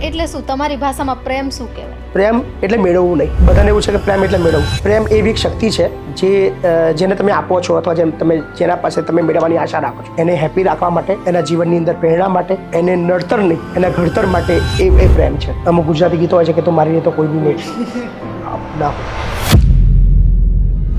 એટલે શું? તમારી ભાષામાં પ્રેમ શું કહેવાય? પ્રેમ એટલે મેળવવું નહીં. બધાને એવું છે કે પ્રેમ એટલે મેળવવું. પ્રેમ એવી એક શક્તિ છે જેને તમે આપો છો અથવા જેના પાસે તમે મેળવવાની આશા રાખો છો, એને હેપી રાખવા માટે, એના જીવનની અંદર પ્રેરણા માટે, એને નડતર નહીં, એના ઘડતર માટે એ પ્રેમ છે. અમુક ગુજરાતી ગીતો હોય છે કે તું મારી તો કોઈ બી નહીં ના હોય.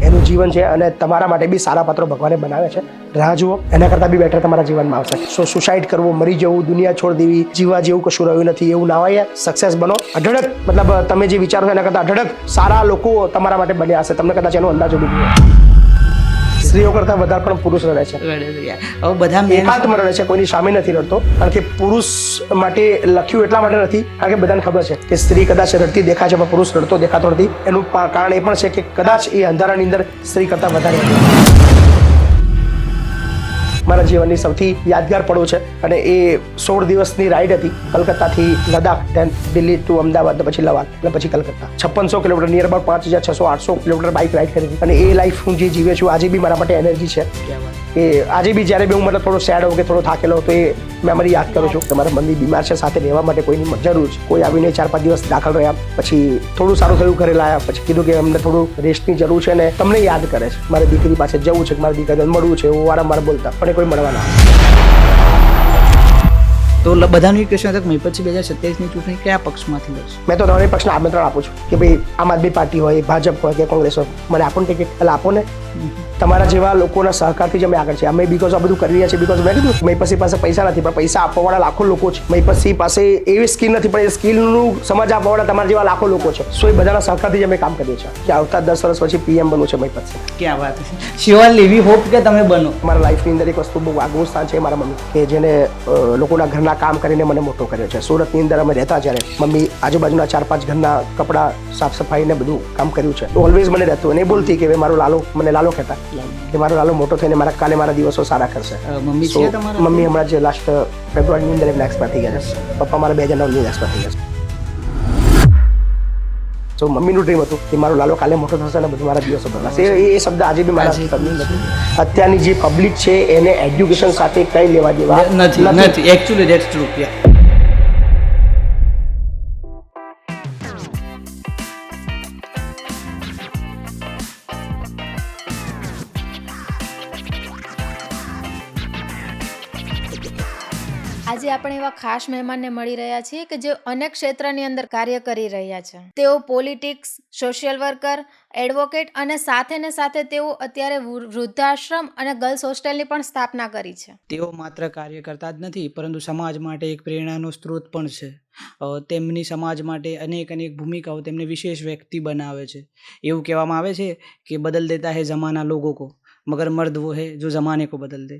એનું જીવન છે અને તમારા માટે બી સારા પાત્રો ભગવાને બનાવે છે. રાહ જુઓ, એના કરતાં બી બેટર તમારા જીવનમાં આવશે. સો સુસાઇડ કરવું, મરી જવું, દુનિયા છોડ દેવી, જીવા જેવું કશું રહ્યું નથી એવું ના હોય. સક્સેસ બનો, અઢળક મતલબ તમે જે વિચારો છો એના કરતાં અઢળક સારા લોકો તમારા માટે બન્યા હશે. તમને કદાચ એનો અંદાજો બી નહીં. સ્ત્રીઓ કરતાં વધારે પણ પુરુષ રડે છે. હવે બધા એકાંતમાં રડે છે, કોઈની સામે નથી રડતો. કારણ કે પુરુષ માટે લખ્યું એટલા માટે નથી કારણ કે બધાને ખબર છે કે સ્ત્રી કદાચ રડતી દેખાય છે પણ પુરુષ રડતો દેખાતો નથી. એનું કારણ એ પણ છે કે કદાચ એ અંધારાની અંદર સ્ત્રી કરતાં વધારે. મારા જીવનની સૌથી યાદગાર પળો છે અને એ 16 દિવસની રાઈડ હતી કલકત્તાથી લદ્દાખ, દેન દિલ્હી ટુ અમદાવાદ, પછી લવાલ અને પછી Calcutta. 5600 kilometre, near about 5600-800 kilometre bike ride કરી હતી. અને એ લાઈફ હું જે જીવે છું આજે બી મારા માટે એનર્જી છે. કે આજે બી જ્યારે બી હું મતલબ થોડો સેડ હોઉં કે થોડો થાકેલો તો એ મેમરી યાદ કરું છું કે મારા મમ્મી બીમાર છે, સાથે રહેવા માટે કોઈની જરૂર છે. કોઈ આવીને 4-5 દિવસ દાખલ રહ્યા, પછી થોડું સારું થયું, ઘરે લાયા, પછી કીધું કે અમને થોડું રેસ્ટની જરૂર છે ને તમને યાદ કરે છે. મારી દીકરી પાસે જવું છે, મારી દીકરીને મળવું છે, એવું વારંવાર બોલતા પણ કોઈ મળવા ના. તો બધાનું એક ક્વેશ્ચન હતું કે પછી 2027ની ચૂંટણી કયા પક્ષમાંથી લડશે? મેં તો ત્રણેય પક્ષને આમંત્રણ આપું છું કે ભાઈ આમ આદમી પાર્ટી હોય, ભાજપ હોય કે કોંગ્રેસ હોય, મને આપો ને ટિકિટ. એટલે આપો ને. તમારા જેવા લોકોના સહકારથી જ અમે આગળ છે. અમે બીકોઝ આ બધું કરી રહ્યા છીએ બીકોઝ મેં કીધું મહીપતસિંહ પાસે પૈસા નથી પણ પૈસા આપવાવાળા લાખો લોકો છે. મહીપતસિંહ પાસે એવી સ્કિલ નથી પણ એ સ્કિલનું સમજ આપવાવાળા તમારા જેવા લાખો લોકો છે. સો એ બધાના સહકારથી જ અમે કામ કરીએ છીએ કે આવતા 10 વર્ષ પછી પીએમ બનવું છે મહીપતસિંહ. ક્યાં વાત છે. શ્યોર લેવી હોપ કે તમે બનો. મારા લાઈફની અંદર એક વસ્તુ બહુ આગવું સ્થાન છે મારા મમ્મી, કે જેને લોકોના ઘરના કામ કરીને મને મોટો કર્યો છે. સુરતની અંદર અમે રહેતા જ્યારે મમ્મી આજુબાજુના 4-5 ઘરના કપડા, સાફ સફાઈ ને બધું કામ કર્યું છે. ઓલવેઝ મને રહેતું અને એ બોલતી કે મારો લાલો, મને લાલો કહેતા કે મારો લાલો મોટો થઈને કાલે મારા દિવસો સારા કરશે. મમ્મી છે તમારા? મમ્મી હમણાં જે લાસ્ટ ફેબ્રુઆરીની અંદર એમના એક્સપાયર થઈ ગયા છે. પપ્પા મારા 2009ની એક્સપાયર થઈ ગયા છે. તો મમ્મીનું ડ્રીમ હતું કે મારો લાલો કાલે મોટો થશે અને બધું મારા દિવસો બદલાશે. એ શબ્દ આજે બી મારા શબ્દ નથી. અત્યારની જે પબ્લિક છે એને એજ્યુકેશન સાથે કંઈ લેવા દેવા નથી. Actually that's true. આજે આપણે એવા ખાસ મહેમાનને મળી રહ્યા છીએ કે જે અનેક ક્ષેત્રની અંદર કાર્ય કરી રહ્યા છે. તેઓ પોલિટિક્સ, સોશિયલ વર્કર, એડવોકેટ અને સાથે તેઓ અત્યારે વૃદ્ધાશ્રમ અને ગર્લ્સ હોસ્ટેલની પણ સ્થાપના કરી છે. તેઓ માત્ર કાર્ય કરતા જ નથી પરંતુ સમાજ માટે એક પ્રેરણાનો સ્ત્રોત પણ છે. તેમની સમાજ માટે અનેક ભૂમિકાઓ તેમને વિશેષ વ્યક્તિ બનાવે છે. એવું કહેવામાં આવે છે કે બદલ દેતા હૈ જમાના લોગો કો મગર મર્દ વો હૈ જો જમાને કો બદલ દે.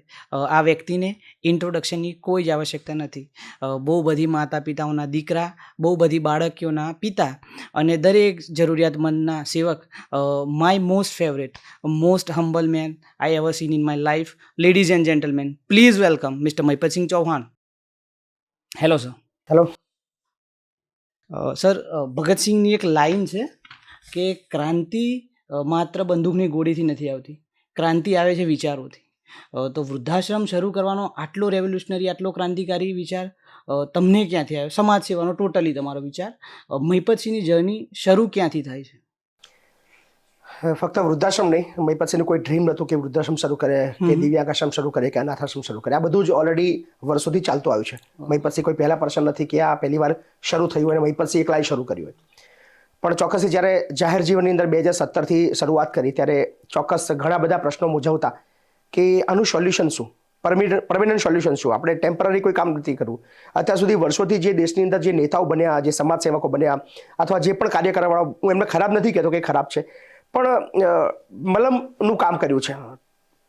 આ વ્યક્તિને ઇન્ટ્રોડક્શનની કોઈ જ આવશ્યકતા નથી. બહુ બધી માતા પિતાઓના દીકરા, બહુ બધી બાળકીઓના પિતા અને દરેક જરૂરિયાતમંદના સેવક. My most favourite, most humble man I ever seen in my life. Ladies and gentlemen, please welcome mister Mahipatsinh Chauhan. Hello sir. Hello sir, ભગતસિંહની એક લાઈન છે કે ક્રાંતિ માત્ર બંદૂકની ગોળીથી નથી આવતી, ક્રાંતિ આવે છે વિચારોથી. તો વૃદ્ધાશ્રમ શરૂ કરવાનો આટલો રેવોલ્યુશનરી, આટલો ક્રાંતિકારી વિચાર તમને ક્યાંથી આવ્યો? સમાજ સેવાનો ટોટલી તમારો વિચાર. મહીપતસિંહની જર્ની શરૂ ક્યાંથી થાય છે? ફક્ત વૃદ્ધાશ્રમ નહીં, મહીપતસિંહનું કોઈ ડ્રીમ નહોતું કે વૃદ્ધાશ્રમ શરૂ કરે કે દિવ્યાંગાશ્રમ શરૂ કરે કે અનાથાશ્રમ શરૂ કરે. આ બધું જ ઓલરેડી વર્ષોથી ચાલતું આવ્યું છે. મહીપતસિંહ કોઈ પહેલા પર્સન નથી કે આ પહેલી વાર શરૂ થયું અને મહીપતસિંહ એકલાએ શરૂ કર્યું હોય. પણ ચોક્કસથી જ્યારે જાહેર જીવનની અંદર 2017થી શરૂઆત કરી ત્યારે ચોક્કસ ઘણા બધા પ્રશ્નો મૂંઝવતા કે આનું સોલ્યુશન શું, પરમેનન્ટ સોલ્યુશન શું. આપણે ટેમ્પરરી કોઈ કામ નથી કરવું. અત્યાર સુધી વર્ષોથી જે દેશની અંદર જે નેતાઓ બન્યા, જે સમાજ સેવકો બન્યા અથવા જે પણ કાર્ય કરવાવાળા, હું એમને ખરાબ નથી કહેતો કે ખરાબ છે, પણ મલમનું કામ કર્યું છે.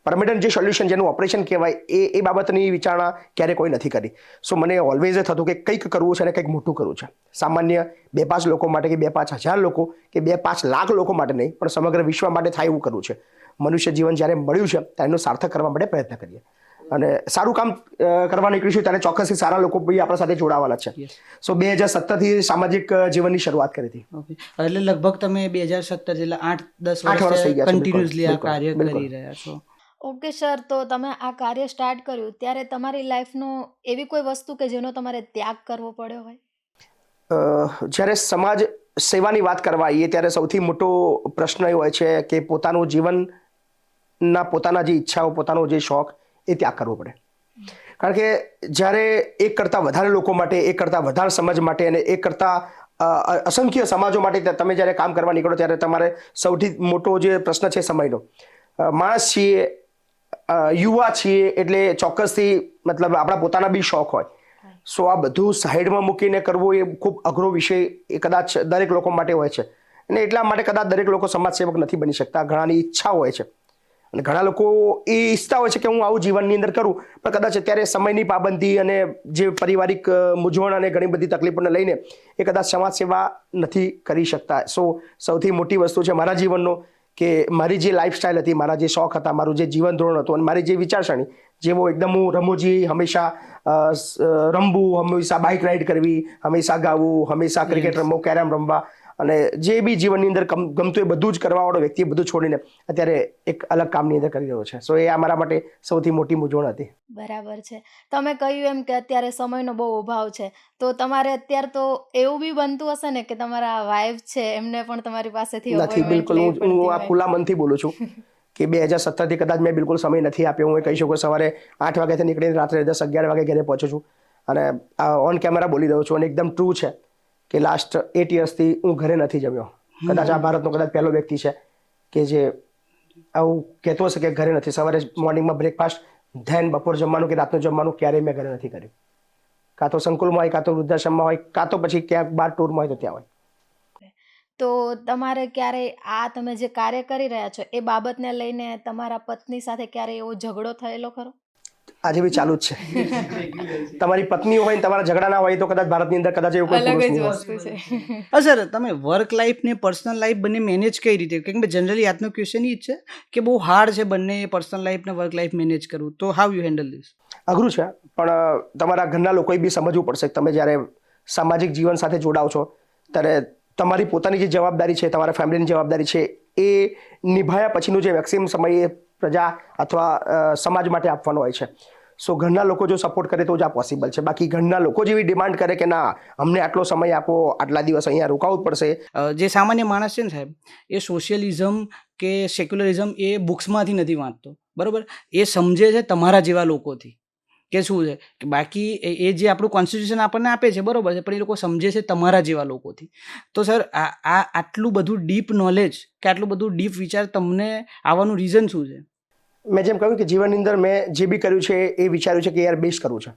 પરમેનન્ટ જે સોલ્યુશન, જેનું ઓપરેશન કહેવાય, એ બાબતની વિચારણા ક્યારે કોઈ નથી કરી. સો મને ઓલવેઝ થતું કે કંઈક કરવું છે અને કંઈક મોટું કરવું છે. સામાન્ય 2-5 લોકો માટે કે 2-5 હજાર લોકો કે 2-5 લાખ લોકો માટે નહીં, પણ સમગ્ર વિશ્વ માટે થાય એવું કરવું છે. મનુષ્ય જીવન જ્યારે મળ્યું છે ત્યારે એનું સાર્થક કરવા માટે પ્રયત્ન કરીએ અને સારું કામ કરવા નીકળીશું ત્યારે ચોક્કસથી સારા લોકો બી આપણા સાથે જોડાવાના છે. સો 2017થી સામાજિક જીવનની શરૂઆત કરી હતી. એટલે લગભગ તમે 2017 જેટલા 8-10 વર્ષ થઈ ગયા કન્ટિન્યુઅસલી આ કાર્ય કરી રહ્યા છો. ઓકે સર, તો તમે આ કાર્ય સ્ટાર્ટ કર્યું ત્યારે તમારી લાઈફનો એવી કોઈ વસ્તુ કે જેનો તમારે ત્યાગ કરવો પડ્યો હોય? જ્યારે સમાજ સેવાની વાત કરવા આવીએ ત્યારે સૌથી મોટો પ્રશ્ન એ હોય છે કે પોતાનું જીવનના પોતાના જે ઈચ્છાઓ પોતાનો જે શોખ એ ત્યાગ કરવો પડે. કારણ કે જ્યારે એક કરતાં વધારે લોકો માટે, એક કરતાં વધારે સમાજ માટે અને એક કરતાં અસંખ્ય સમાજો માટે તમે જ્યારે કામ કરવા નીકળો ત્યારે તમારે સૌથી મોટો જે પ્રશ્ન છે સમયનો. માણસ છીએ, યુવા છીએ, એટલે ચોક્કસથી મતલબ આપણા પોતાના બી શોખ હોય. સો આ બધું સાઈડમાં મૂકીને કરવું એ ખૂબ અઘરો વિષય એ કદાચ દરેક લોકો માટે હોય છે. અને એટલા માટે કદાચ દરેક લોકો સમાજ સેવક નથી બની શકતા. ઘણાની ઈચ્છા હોય છે અને ઘણા લોકો એ ઈચ્છતા હોય છે કે હું આવું જીવનની અંદર કરું, પણ કદાચ અત્યારે સમયની પાબંદી અને જે પારિવારિક મૂંઝવણ અને ઘણી બધી તકલીફોને લઈને એ કદાચ સમાજ સેવા નથી કરી શકતા. સો સૌથી મોટી વસ્તુ છે મારા જીવનનો કે મારી જે લાઈફસ્ટાઈલ હતી, મારા જે શોખ હતા, મારું જે જીવન ધોરણ હતું અને મારી જે વિચારસરણી, જેવો એકદમ હું રમૂજી, હંમેશા રમવું, હંમેશા બાઇક રાઇડ કરવી, હંમેશા ગાવું, હંમેશા ક્રિકેટ રમવું, કેરમ રમવા અને જે બી જીવનની અંદર ગમતું એ બધું જ કરવાવાળો વ્યક્તિ બધું છોડીને અત્યારે એક અલગ કામની અંદર કરી રહ્યો છે. સો એ અમારા માટે સૌથી મોટી મૂંઝવણ હતી. બરાબર છે. તમે કહ્યું એમ કે અત્યારે સમયનો બહુ અભાવ છે, તો તમારે અત્યારે તો એવું બી બનતું હશે ને કે તમારા વાઇફ છે એમને પણ તમારી પાસેથી નથી, appointment બિલકુલ. લેવી હું પડતી આ હોય. ખુલ્લા મનથી બોલું છું કે 2017થી કદાચ મેં બિલકુલ સમય નથી આપ્યો. હું એ કહી શકું સવારે 8 વાગ્યાથી નીકળીને રાત્રે 10-11 વાગે ઘરે પહોંચું છું અને ઓન કેમેરા બોલી રહ્યો છું અને એકદમ ટ્રુ છે કે લાસ્ટ 8 યર્સથી હું ઘરે નથી જમ્યો. કદાચ આ ભારતનો કદાચ પહેલો વ્યક્તિ છે કે જે આવું કહેતો હશે કે ઘરે નથી. સવારે મોર્નિંગમાં બ્રેકફાસ્ટ, ધેન બપોર જમવાનું કે રાતનું જમવાનું ક્યારેય મેં ઘરે નથી કર્યું. કાં તો સંકુલમાં હોય, કાં તો વૃદ્ધાશ્રમમાં હોય, કાં તો પછી ક્યાંક બહાર ટૂરમાં હોય તો ત્યાં હોય. તો તમારે ક્યારેય આ તમે જે કાર્ય કરી રહ્યા છો એ બાબતને લઈને તમારા પત્ની સાથે ક્યારેય એવો ઝઘડો થયેલો ખરો? આજે બી ચાલુ જ છે. તમારી પત્ની હોય ને તમારા ઝઘડા ના હોય તો કદાચ ભારતની અંદર કદાચ એવું કોઈ અલગ પુરુષ જ નહીં હોય. વસ્તુ છે. હા સર, તમે વર્ક લાઈફ ને પર્સનલ લાઈફ બંને મેનેજ કઈ રીતે? કેમ કે જનરલી આજનો ક્વેશ્ચન એ જ છે કે બહુ હાર્ડ છે બંને પર્સનલ લાઈફ ને વર્ક લાઈફ મેનેજ કરવું. તો હાઉ યુ હેન્ડલ ધીસ? અઘરું છે, પણ તમારા ઘરના લોકોએ બી સમજવું પડશે કે તમે જ્યારે સામાજિક જીવન સાથે જોડાવ છો ત્યારે તમારી પોતાની જે જવાબદારી છે, તમારા ફેમિલીની જવાબદારી છે, એ નિભાયા પછીનું જે મેક્સિમમ સમય એ પ્રજા અથવા સમાજ માટે આપવાનો હોય છે. સો ઘરના લોકો જો સપોર્ટ કરે તો જ આ પોસિબલ છે. બાકી ઘરના લોકો જેવી ડિમાન્ડ કરે કે ના અમને આટલો સમય આપો, આટલા દિવસ અહીંયા રોકાવું જ પડશે. જે સામાન્ય માણસ છે ને સાહેબ, એ સોશિયલિઝમ કે સેક્યુલરિઝમ એ બુક્સમાંથી નથી વાંચતો, બરાબર? એ સમજે છે તમારા જેવા લોકોથી કે શું છે કે બાકી એ જે આપણું કોન્સ્ટિટ્યુશન આપણને આપે છે, બરાબર છે, પણ એ લોકો સમજે છે તમારા જેવા લોકોથી. તો સર આ આટલું બધું ડીપ નોલેજ કે આટલું બધું ડીપ વિચાર તમને આવવાનું રીઝન શું છે? મેં જેમ કહ્યું કે જીવનની અંદર મેં જે બી કર્યું છે એ વિચાર્યું છે કે યાર બેસ્ટ કરવું છે.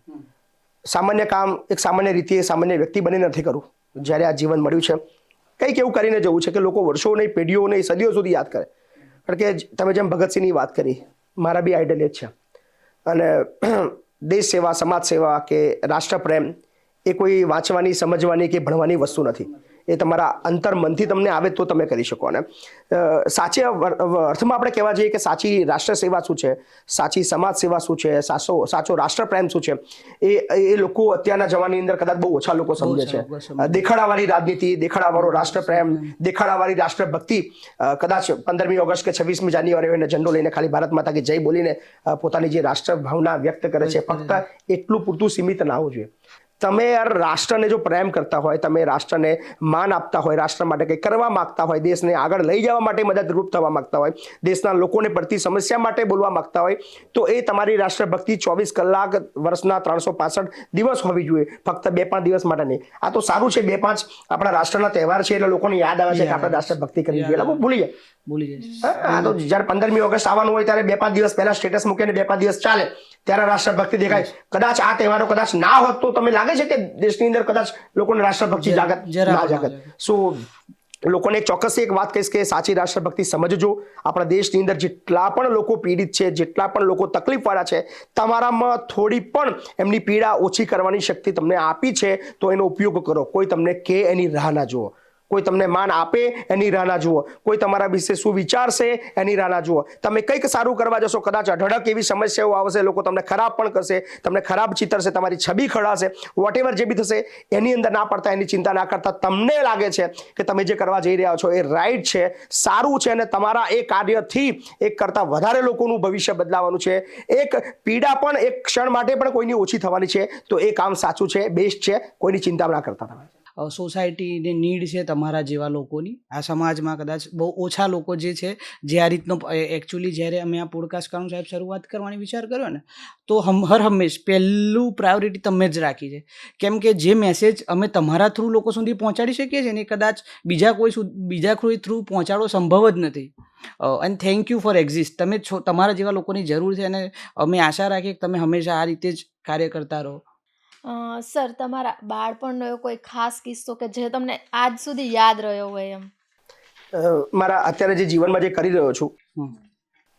સામાન્ય કામ એક સામાન્ય રીતે સામાન્ય વ્યક્તિ બનીને નથી કરવું. જ્યારે આ જીવન મળ્યું છે કંઈક એવું કરીને જવું છે કે લોકો વર્ષો નહીં, પેઢીઓ નહીં, સદીઓ સુધી યાદ કરે. કારણ કે તમે જેમ ભગતસિંહની વાત કરી, મારા બી આઈડલ એ જ છે. અને દેશ સેવા, સમાજ સેવા કે રાષ્ટ્રપ્રેમ એ કોઈ વાંચવાની, સમજવાની કે ભણવાની વસ્તુ નથી. એ તમારા અંતર્મનથી તમને આવે તો તમે કરી શકો. અને સાચી અર્થમાં આપણે કહેવા જઈએ કે સાચી રાષ્ટ્ર સેવા શું છે, સાચી સમાજ સેવા શું છે, સાચો રાષ્ટ્રપ્રેમ શું છે, એ લોકો અત્યારના જમાનાની અંદર કદાચ બહુ ઓછા લોકો સમજે છે. દેખાડાવાળી રાજનીતિ, દેખાડાવાળો રાષ્ટ્રપ્રેમ, દેખાડાવાળી રાષ્ટ્રભક્તિ કદાચ 15મી ઓગસ્ટ કે 26મી જાન્યુઆરી હોય ઝંડો લઈને ખાલી ભારત માતા કે જય બોલીને પોતાની જે રાષ્ટ્ર ભાવના વ્યક્ત કરે છે, ફક્ત એટલું પૂરતું સીમિત ના હોવું જોઈએ. તમે યાર રાષ્ટ્રને જો પ્રેમ કરતા હોય, તમે રાષ્ટ્રને માન આપતા હોય, રાષ્ટ્ર માટે કંઈ કરવા માંગતા હોય, દેશને આગળ લઈ જવા માટે મદદરૂપ થવા માંગતા હોય, દેશના લોકોને પડતી સમસ્યા માટે બોલવા માંગતા હોય, તો એ તમારી રાષ્ટ્રભક્તિ 24 કલાક વર્ષના 365 દિવસ હોવી જોઈએ, ફક્ત 2-5 દિવસ માટે નહીં. આ તો સારું છે, 2-5 આપણા રાષ્ટ્રના તહેવાર છે એટલે લોકોને યાદ આવે છે કે આપણે રાષ્ટ્રભક્તિ કરવી જોઈએ. લોકો ભૂલી જાય. આ તો જ્યારે 15મી ઓગસ્ટ આવવાનું હોય ત્યારે 2-5 દિવસ પહેલા સ્ટેટસ મૂકીને 2-5 દિવસ ચાલે ત્યારે રાષ્ટ્રભક્તિ દેખાય. કદાચ આ તહેવારો કદાચ ના હોત તો તમે લાગે છે કે દેશની અંદર કદાચ લોકોને રાષ્ટ્રભક્તિ જાગત ના જાગત. સો લોકોને એક ચોક્કસ એક વાત કહીશ કે સાચી રાષ્ટ્રભક્તિ સમજજો. આપણા દેશની અંદર જેટલા પણ લોકો પીડિત છે, જેટલા પણ લોકો તકલીફવાળા છે, તમારામાં થોડી પણ એમની પીડા ઓછી કરવાની શક્તિ તમને આપી છે તો એનો ઉપયોગ કરો. કોઈ તમને કે એની રાહ ના જુઓ, કોઈ તમને માન આપે એની રાહ ના જુઓ, કોઈ તમારા વિશે શું વિચારશે એની રાહ ના જુઓ. તમે કંઈક સારું કરવા જશો, કદાચ અઢળક એવી સમસ્યાઓ આવશે, લોકો તમને ખરાબ પણ કરશે, તમને ખરાબ ચિતરશે, તમારી છબી ખડાશે, વોટેવર જે બી થશે એની અંદર ના પડતા, એની ચિંતા ના કરતા તમને લાગે છે કે તમે જે કરવા જઈ રહ્યા છો એ રાઈટ છે, સારું છે અને તમારા એ કાર્યથી એક કરતાં વધારે લોકોનું ભવિષ્ય બદલાવાનું છે. એક પીડા પણ એક ક્ષણ માટે પણ કોઈની ઓછી થવાની છે. તો એ કામ સાચું છે, બેસ્ટ છે, કોઈની ચિંતા ના કરતા. સોસાયટીની નીડ છે તમારા જેવા લોકોની. આ સમાજમાં કદાચ બહુ ઓછા લોકો જે છે જે આ રીતનો એકચ્યુઅલી જ્યારે અમે આ પોડકાસ્ટ કરવાનું સાહેબ શરૂઆત કરવાની વિચાર કર્યો ને તો હર હંમેશ પહેલું પ્રાયોરિટી તમે જ રાખી છે, કેમ કે જે મેસેજ અમે તમારા થ્રુ લોકો સુધી પહોંચાડી શકીએ છીએ ને એ કદાચ બીજા કોઈ થ્રુ પહોંચાડવો સંભવ જ નથી. અને થેન્ક યુ ફોર એક્ઝિસ્ટ. તમે છો, તમારા જેવા લોકોની જરૂર છે અને અમે આશા રાખીએ કે તમે હંમેશા આ રીતે જ કાર્ય કરતા રહો. સર, તમારા બાળપણનો એવો કોઈ ખાસ કિસ્સો કે જે તમને આજ સુધી યાદ રહ્યો હોય એમ? મારા અત્યારે જે જીવનમાં જે કરી રહ્યો છું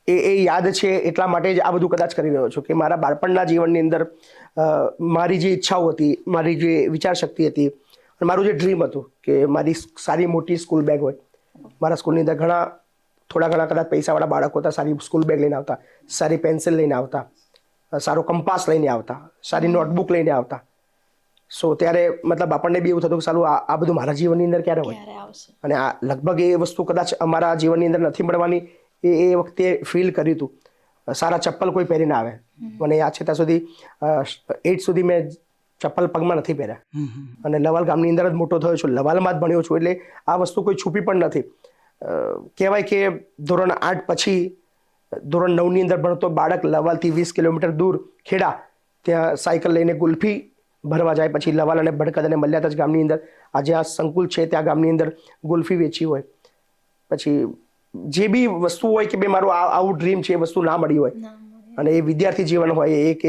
એ યાદ છે એટલા માટે જ આ બધું કદાચ કરી રહ્યો છું કે મારા બાળપણના જીવનની અંદર મારી જે ઈચ્છાઓ હતી, મારી જે વિચારશક્તિ હતી અને મારું જે ડ્રીમ હતું કે મારી સારી મોટી સ્કૂલ બેગ હોય. મારા સ્કૂલની અંદર થોડા ઘણા કદાચ પૈસાવાળા બાળકો હતા, સારી સ્કૂલ બેગ લઈને આવતા, સારી પેન્સિલ લઈને આવતા, સારો કંપાસ લઈને આવતા, સારી નોટબુક લઈને આવતા. સો ત્યારે મતલબ આપણને બી એવું થતું કે સારું આ બધું મારા જીવનની અંદર ક્યારે હોય, અને આ લગભગ એ વસ્તુ કદાચ અમારા જીવનની અંદર નથી મળવાની એ વખતે ફીલ કર્યું હતું. સારા ચપ્પલ કોઈ પહેરીને આવે, મને યાદ છે ત્યાં સુધી 8 સુધી મેં ચપ્પલ પગમાં નથી પહેર્યા અને લવાલ ગામની અંદર જ મોટો થયો છું, લવાલમાં જ ભણ્યો છું, એટલે આ વસ્તુ કોઈ છુપી પણ નથી. કહેવાય કે ધોરણ 8 પછી ધોરણ 9ની અંદર ભણતો બાળક લવાલથી 20 કિલોમીટર દૂર ખેડા ત્યાં સાયકલ લઈને ગુલ્ફી ભરવા જાય, પછી લવાલ અને ભડકદ અને મલ્યાતજ ગામની અંદર આજે આ સંકુલ છે ત્યાં ગામની અંદર ગુલ્ફી વેચી હોય. પછી જે બી વસ્તુ હોય કે બે મારું આવું ડ્રીમ છે એ વસ્તુ ના મળી હોય અને એ વિદ્યાર્થી જીવન હોય, એક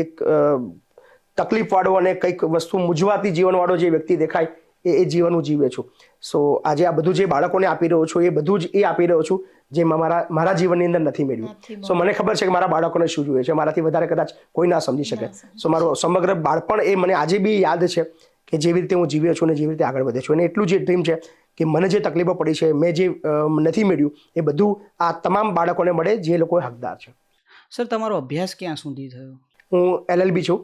તકલીફવાળો અને કંઈક વસ્તુ મૂંઝવાતી જીવનવાળો જે વ્યક્તિ દેખાય એ જીવન હું જીવે છું. સો આજે આ બધું જે બાળકોને આપી રહ્યો છું એ બધું જ એ આપી રહ્યો છું જે મારા જીવનની અંદર નથી મેળવ્યું. સો મને ખબર છે કે મારા બાળકોને શું જોઈએ છે, મારાથી વધારે કદાચ કોઈ ના સમજી શકે. સો મારું સમગ્ર બાળપણ એ મને આજે બી યાદ છે કે જેવી રીતે હું જીવ્યો છું અને જેવી રીતે આગળ વધ્યો છું, અને એટલું જે ડ્રીમ છે કે મને જે તકલીફો પડી છે, મેં જે નથી મેળવ્યું એ બધું આ તમામ બાળકોને મળે જે લોકો હકદાર છે. સર, તમારો અભ્યાસ ક્યાં સુધી થયો? હું LLB છું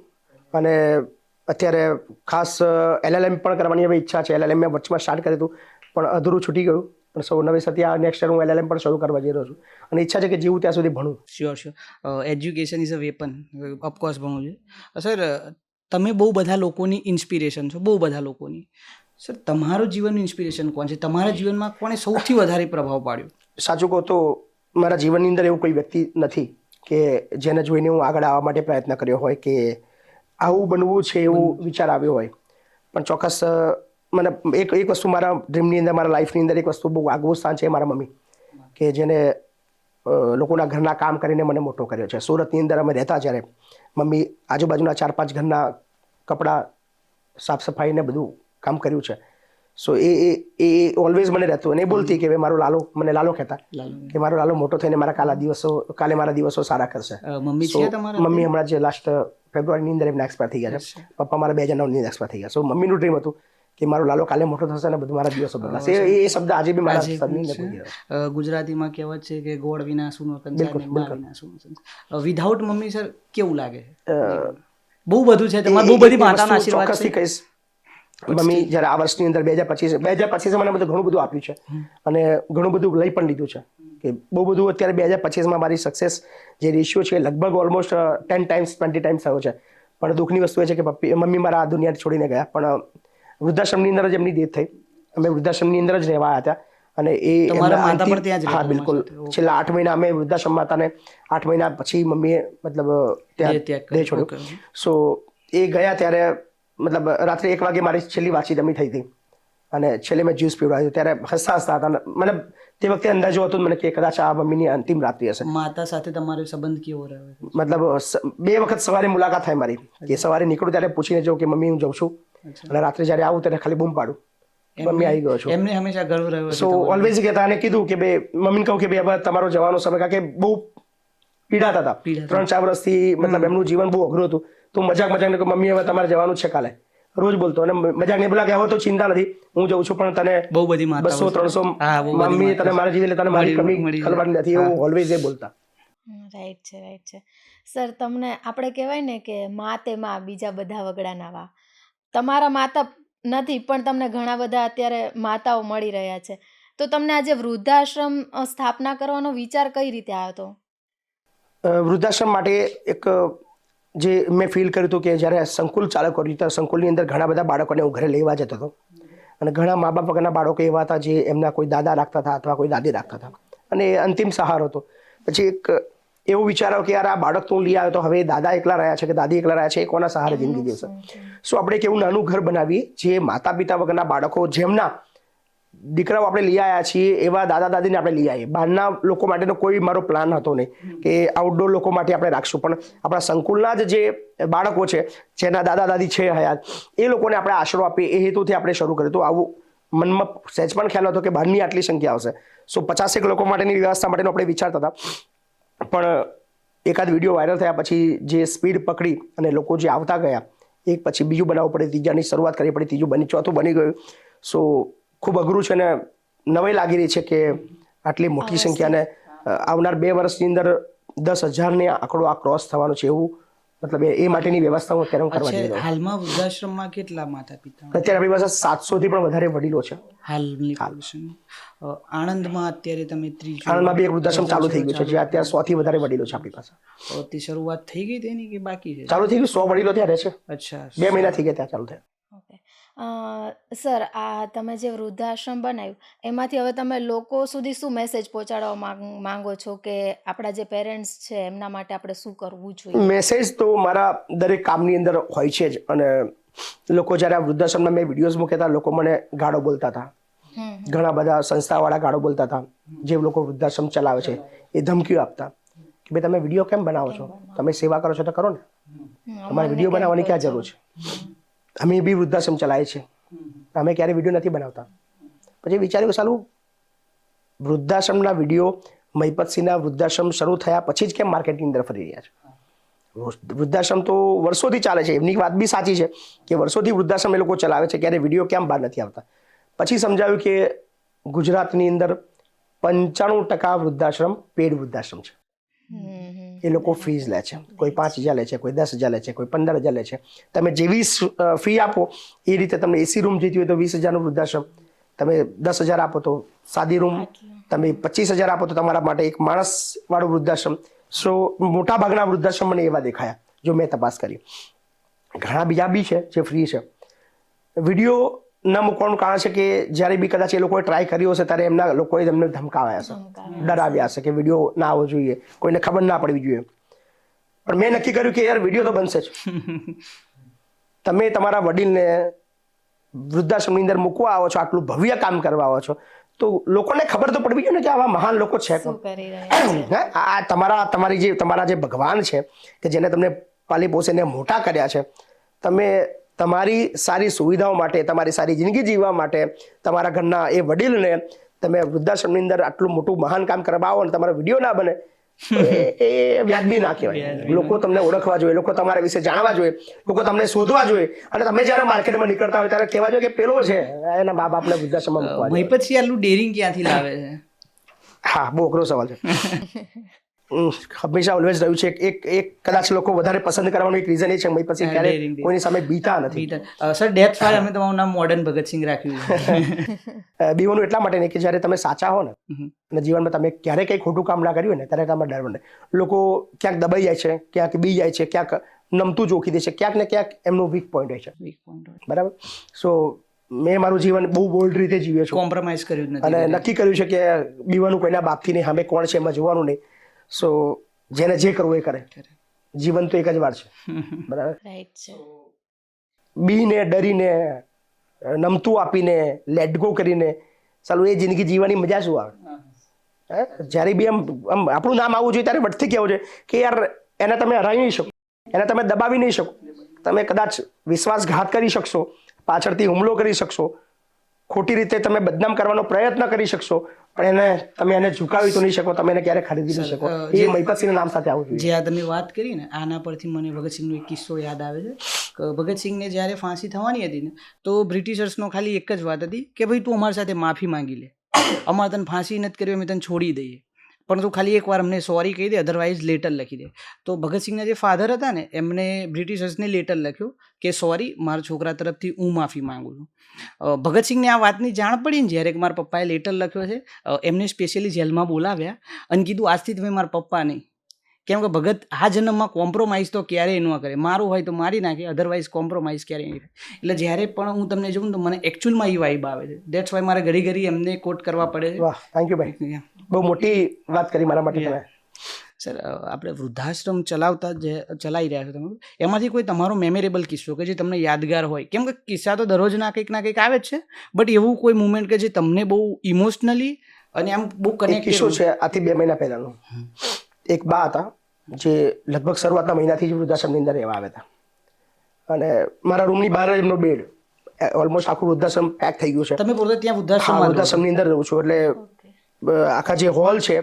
અને અત્યારે ખાસ LLM પણ કરવાની હવે ઈચ્છા છે. LLM મેં વચમાં સ્ટાર્ટ કર્યું હતું પણ અધૂરું છૂટી ગયું, પણ સૌ નવી સતી આ નેક્સ્ટ યર હું LLM પણ શરૂ કરવા જઈ રહ્યો છું અને ઈચ્છા છે કે જેવું ત્યાં સુધી ભણું. Sure. Education is a weapon, of course ભણવું જોઈએ. સર, તમે બહુ બધા લોકોની ઇન્સ્પિરેશન છો, બહુ બધા લોકોની. સર, તમારું જીવનનું ઇન્સ્પિરેશન કોણ છે? તમારા જીવનમાં કોણે સૌથી વધારે પ્રભાવ પાડ્યો? સાચું કહું તો મારા જીવનની અંદર એવું કોઈ વ્યક્તિ નથી કે જેને જોઈને હું આગળ આવવા માટે પ્રયત્ન કર્યો હોય કે આવું બનવું છે એવું વિચાર આવ્યો હોય. પણ ચોક્કસ મને એક વસ્તુ મારા ડ્રીમની અંદર, મારા લાઈફની અંદર એક વસ્તુ બહુ આગવું સ્થાન છે મારા મમ્મી, કે જેને લોકોના ઘરના કામ કરીને મને મોટો કર્યો છે. સુરતની અંદર અમે રહેતા જ્યારે મમ્મી આજુબાજુના 4-5 ઘરના કપડાં સાફ સફાઈને બધું કામ કર્યું છે. સો એ ઓલવેઝ મને રહેતું અને એ બોલતી કે મારો લાલો, મને લાલો કહેતા કે મારો લાલો મોટો થઈને કાલે મારા દિવસો સારા કરશે. મમ્મી છે તમારા? મમ્મી હમણાં જે લાસ્ટ ફેબ્રુઆરીની અંદર એમને એક્સપાયર થઈ ગયા છે. પપ્પા મારા 2009ની અંદર એક્સપાયર થઈ ગયા. સો મમ્મીનું ડ્રીમ હતું કે મારો લાલો કાલે મોટો થશે અને બધું મારા દિવસો બદલાશે. એ શબ્દ આજે બી મારા શબ્દની ગુજરાતીમાં કહેવત છે કે ગોળ વિના સૂનો કંસાર ને બા વિના સૂનો સંસાર. વિધાઉટ મમ્મી સર કેવું લાગે? બહુ બધું છે, તમારે બહુ બધી માતાના આશીર્વાદ ચોક્કસથી કહીશ. મમ્મી જ્યારે આ વર્ષની અંદર 2025 મને બધું ઘણું બધું આપ્યું છે અને ઘણું બધું લઈ પણ લીધું છે કે બહુ બધું અત્યારે 2025માં મારી સક્સેસ જે રેશિયો છે લગભગ ઓલમોસ્ટ 10 ટાઈમ્સ 20 ટાઈમ્સ થયો છે. પણ દુઃખની વસ્તુ એ છે કે મમ્મી મારા આ દુનિયા છોડીને ગયા, પણ વૃદ્ધાશ્રમની અંદર જ એમની ડેથ થઈ. અમે વૃદ્ધાશ્રમની અંદર જ રહેવા હતા અને હા બિલકુલ છેલ્લા 8 મહિના અમે વૃદ્ધાશ્રમમાં હતા અને 8 મહિના પછી મમ્મીએ મતલબ ત્યાં દેહ છોડ્યો. સો એ ગયા ત્યારે મતલબ રાત્રે 1 વાગે મારી છેલ્લી વાતચીત એમની થઈ હતી અને છેલ્લે મેં જ્યુસ પીવડાવ્યું. ત્યારે હસતા હતા. મતલબ તે વખતે અંદાજો હતો મને કે કદાચ આ મમ્મીની અંતિમ રાત્રિ હશે. માતા સાથે તમારો સંબંધ કેવો રહ્યો? મતલબ 2 વખત સવારે મુલાકાત થાય મારી, કે સવારે નીકળું ત્યારે પૂછીને જાઉં કે મમ્મી હું જાઉં છું, અને રાત્રે જ્યારે આવું ત્યારે ખાલી બૂમ પાડું મમ્મી આવી ગયો છું. એમને હંમેશા ગર્વ રહ્યો. સો ઓલવેઝ કહેતા અને કીધું કે મમ્મીને કહું કે હવે તમારો જવાનો સમય, કારણ કે બહુ પીડાતા હતા 3-4 વર્ષથી. મતલબ એમનું જીવન બહુ અઘરું હતું. તો મજાક ને મમ્મી હવે તમારે જવાનું છે કાલે, રોજ બોલતો અને મજાક ને બોલા કે હવે તો ચિંતા નથી, હું જઉં છું, પણ તને બહુ બધી 200-300 મમ્મી તને મારા જીવી તને મારી કમી ખલવાની નથી, એવું ઓલવેઝ એ બોલતા. રાઈટ છે. સર, તમને આપણે કહેવાય ને કે મા તે મા, બીજા બધા વગડાના વા. તમારા માતા નથી પણ તમને ઘણા બધા અત્યારે માતાઓ મળી રહ્યા છે, તો તમને આજે વૃદ્ધાશ્રમ સ્થાપના કરવાનો વિચાર કઈ રીતે આવ્યો હતો? વૃદ્ધાશ્રમ માટે એક જે મેં ફીલ કર્યું હતું કે જ્યારે સંકુલ ચાલુ કર્યું ત્યારે સંકુલની અંદર ઘણા બધા બાળકોને હું ઘરે લેવા જતો હતો અને ઘણા મા બાપ વગરના બાળકો એવા હતા જે એમના કોઈ દાદા રાખતા હતા અથવા કોઈ દાદી રાખતા હતા અને એ અંતિમ સહારો હતો. પછી એક એવું વિચારો કે યાર આ બાળક તો હું લઈ આવ્યો તો હવે દાદા એકલા રહ્યા છે કે દાદી એકલા રહ્યા છે, એ કોના સહારે જિંદગી જીવશે. સો આપણે એક એવું નાનું ઘર બનાવીએ જે માતા પિતા વગરના બાળકો જેમના દીકરાઓ આપણે લઈ આવ્યા છીએ એવા દાદા દાદીને આપણે લઈ આવીએ. બહારના લોકો માટેનો કોઈ મારો પ્લાન હતો નહીં કે આઉટડોર લોકો માટે આપણે રાખશું, પણ આપણા સંકુલના જ જે બાળકો છે જેના દાદા દાદી છે હયાત, એ લોકોને આપણે આશરો આપીએ એ હેતુથી આપણે શરૂ કર્યું. તો આવું મનમાં સહેજ પણ ખ્યાલ હતો કે બહારની આટલી સંખ્યા આવશે. સો 50 લોકો માટેની વ્યવસ્થા માટેનો આપણે વિચારતા હતા, પણ એકાદ વિડીયો વાયરલ થયા પછી જે સ્પીડ પકડી અને લોકો જે આવતા ગયા, એક પછી બીજું બનાવવું પડે, ત્રીજાની શરૂઆત કરવી પડી, ત્રીજું બની, ચોથું બની ગયું. સો ખૂબ અઘરું છે ને નવાઈ લાગી રહી છે કે આટલી મોટી સંખ્યાને આવનાર 2 વર્ષની અંદર 10,000 આંકડો આ ક્રોસ થવાનો છે, એવું મતલબ એ માટેની વ્યવસ્થા હું અત્યારે કરવા જઈ રહ્યો છું. હાલમાં વૃદ્ધાશ્રમમાં કેટલા માતા પિતા? અત્યારે આપણી પાસે 700 થી પણ વધારે વડીલો છે. હાલની પોઝિશન આણંદમાં અત્યારે તમે ત્રીજું આણંદમાં બી એક વૃદ્ધાશ્રમ ચાલુ થઈ ગયું છે, જે અત્યારે 100 થી વધારે વડીલો છે આપણી પાસે. તે શરૂઆત થઈ ગઈ તેની કે બાકી છે? ચાલુ થઈ ગયું, 100 વડીલો ત્યાં રહે છે. અચ્છા, 2 મહિના થઈ ગયા ત્યાં ચાલુ થયા. ઓકે. સર, આ તમે જે વૃદ્ધાશ્રમ બનાવ્યું એમાંથી હવે તમે લોકો સુધી શું મેસેજ પહોંચાડવા માંગો છો કે આપણા જે પેરેન્ટ્સ છે એમના માટે આપણે શું કરવું જોઈએ? મેસેજ તો મારા દરેક કામની અંદર હોય છે જ. અને લોકો જ્યારે આ વૃદ્ધાશ્રમના મેં વિડીયોઝ મૂક્યા હતા, લોકો મને ગાળો બોલતા હતા, ઘણા બધા સંસ્થાવાળા ગાળો બોલતા હતા. જે લોકો વૃદ્ધાશ્રમ ચલાવે છે એ ધમકીઓ આપતા કે ભાઈ તમે વિડીયો કેમ બનાવો છો, તમે સેવા કરો છો તો કરો ને, તમારે વિડીયો બનાવવાની ક્યાં જરૂર છે? અમે બી વૃદ્ધાશ્રમ ચલાવીએ છીએ, અમે ક્યારે વિડીયો નથી બનાવતા. પછી વિચાર્યું કે સાલું વૃદ્ધાશ્રમના વિડીયો મહિપતસિંહના વૃદ્ધાશ્રમ શરૂ થયા પછી જ કેમ માર્કેટની અંદર ફરી રહ્યા છે? વૃદ્ધાશ્રમ તો વર્ષોથી ચાલે છે, એમની વાત બી સાચી છે કે વર્ષોથી વૃદ્ધાશ્રમ એ લોકો ચલાવે છે, ક્યારે વિડીયો કેમ બહાર નથી આવતા? પછી સમજાવ્યું કે ગુજરાતની અંદર 95% વૃદ્ધાશ્રમ પેડ વૃદ્ધાશ્રમ છે. એ લોકો ફીસ લે છે, કોઈ 5,000 લે છે, કોઈ 10,000 લે છે, કોઈ 15,000 લે છે. તમે જેવી ફી આપો એ રીતે તમને એસી રૂમ જોઈતી હોય તો 20,000નું વૃદ્ધાશ્રમ, તમે 10,000 આપો તો સાદી રૂમ, તમે 25,000 આપો તો તમારા માટે એક માણસ વાળું વૃદ્ધાશ્રમ. સો મોટા ભાગના વૃદ્ધાશ્રમ મને એવા દેખાયા જો મેં તપાસ કરી. ઘણા બીજા બી છે જે ફ્રી છે. વિડીયો ન મૂકવાનું કારણ છે કે જ્યારે બી કદાચ એ લોકોએ ટ્રાય કર્યો હશે ત્યારે એમના લોકોએ એમને ધમકાવ્યા હશે, ડરાવ્યા હશે કે વિડીયો ના આવવો જોઈએ, કોઈને ખબર ના પડવી જોઈએ. પણ મેં નક્કી કર્યું કે યાર વિડીયો તો બનશે જ. તમે તમારા વડીલને વૃદ્ધાશ્રમની અંદર મૂકવા આવો છો, આટલું ભવ્ય કામ કરવા આવો છો, તો લોકોને ખબર તો પડવી જોઈએ ને કે આવા મહાન લોકો છે. આ તમારા જે ભગવાન છે કે જેને તમને પાલી પોષીને મોટા કર્યા છે, તમે તમારી સારી સુવિધાઓ માટે, તમારી સારી જિંદગી જીવવા માટે તમારા ઘરના એ વડીલને તમે વૃદ્ધાશ્રમની અંદર આટલું મોટું મહાન કામ કરવા આવો અને તમારો વિડીયો ના બને, એ વ્યાજબી ના કહેવાય. લોકો તમને ઓળખવા જોઈએ, લોકો તમારા વિશે જાણવા જોઈએ, લોકો તમને શોધવા જોઈએ. અને તમે જ્યારે માર્કેટમાં નીકળતા હોય ત્યારે કહેવા જોઈએ કે પેલો છે, એના મા બાપને વૃદ્ધાશ્રમમાં મૂકવા જોઈએ. પછી આટલું ડેરિંગ ક્યાંથી લાવે છે? હા, બહુ અઘરો સવાલ છે. હંમેશા ઓલવેઝ રહ્યું છે. એક કદાચ લોકો વધારે પસંદ કરવાનું એક રીઝન એ છે કે પછી ક્યારે કોઈની સામે બીતા નથી. સર, ડેથ ફાયર અમે તમારું નામ મોડર્ન ભગતસિંહ રાખ્યું છે. બીવાનું એટલા માટે નહીં કે જ્યારે તમે સાચા હો ને અને જીવનમાં તમે ક્યારે કંઈ ખોટું કામ ના કર્યું ને ત્યારે તમારે ડર બને. લોકો ક્યાંક દબાઈ જાય છે, ક્યાંક બી જાય છે, ક્યાંક નમતું જોખી દે છે, ક્યાંક ને ક્યાંક એમનું વીક પોઈન્ટ હોય છે. બરાબર. સો મેં મારું જીવન બહુ બોલ્ડ રીતે જીવ્યો છું, કોમ્પ્રોમાઇઝ કર્યું નથી અને નક્કી કર્યું છે કે બીવાનું કોઈના બાપથી નહીં, સામે કોણ છે એમાં જોવાનું નહીં. સો જેને જે કરવું એ કરે. જીવન તો એક જ વાર છે. બરાબર. બીને ડરીને નમતું આપીને લેટ ગો કરીને ચાલો એ જિંદગી જીવવાની મજા શું આવે? જ્યારે બી આમ આપણું નામ આવવું જોઈએ ત્યારે વટથી કહેવું છે કે યાર એને તમે હરાવી નહીં શકો, એને તમે દબાવી નહીં શકો, તમે કદાચ વિશ્વાસઘાત કરી શકશો, પાછળથી હુમલો કરી શકશો, ખોટી રીતે તમે બદનામ કરવાનો પ્રયત્ન કરી શકશો, પણ તમે એને ઝુકાવી તો નહીં શકો, તમે એને ક્યારે ખરીદી નહીં શકો. એ મહિપતસિંહના નામ સાથે આવવું જોઈએ. જે આ તમે વાત કરી ને, આના પરથી મને ભગતસિંહનો એક કિસ્સો યાદ આવે છે. ભગતસિંહને જ્યારે ફાંસી થવાની હતી ને, તો બ્રિટિશર્સનો ખાલી એક જ વાત હતી કે ભાઈ તું અમારી સાથે માફી માંગી લે, અમારે તને ફાંસી નથી કરવી, અમે તને છોડી દઈએ, પણ તું ખાલી એકવાર અમને સોરી કહી દે, અધરવાઇઝ લેટર લખી દે. તો ભગતસિંહના જે ફાધર હતા ને, એમને બ્રિટિશર્સને લેટર લખ્યું કે સોરી, મારા છોકરા તરફથી હું માફી માંગુ છું. ભગતસિંહને આ વાતની જાણ પડી ને જ્યારે કે મારા પપ્પાએ લેટર લખ્યો છે, એમને સ્પેશિયલી જેલમાં બોલાવ્યા અને કીધું આજથી તમે મારા પપ્પા નહીં, કેમ કે ભગત આ જન્મમાં કોમ્પ્રોમાઇઝ તો ક્યારેય ન કરે, મારું હોય તો મારી નાખે, અધરવાઇઝ કોમ્પ્રોમાઇઝ ક્યારેય નહીં કરે. એટલે જ્યારે પણ હું તમને જોઉં તો મને એકચ્યુઅલમાં એ વાઇબ આવે છે. દેટ્સ વાય મારે ઘડી ઘડી એમને કોટ કરવા પડે છે. વાહ, થેન્ક યુ ભાઈ, બહુ મોટી વાત કરી મારા માટે તમે. સર, આપણે વૃદ્ધાશ્રમ ચલાવી રહ્યા છો તમે, એમાંથી કોઈ તમારો મેમોરેબલ કિસ્સો કે જે તમને યાદગાર હોય? કેમ કે કિસ્સા તો દરરોજના કંઈક ના કંઈક આવે જ છે, બટ એવું કોઈ મુમેન્ટ કે જે તમને બહુ ઇમોશનલી અને આમ બહુ એક કનેક્ટ કિસ્સો છે આથી 2 મહિના પહેલાનો. એક બા હતા જે લગભગ શરૂઆતના મહિનાથી જ વૃદ્ધાશ્રમની અંદર રહેવા આવ્યા હતા, અને મારા રૂમની બહાર જ એમનો બેડ, ઓલમોસ્ટ આખું વૃદ્ધાશ્રમ પેક થઈ ગયું છે. તમે પોતે ત્યાં હા, વૃદ્ધાશ્રમમાં વૃદ્ધાશ્રમની અંદર રહું છું, એટલે આખા જે હોલ છે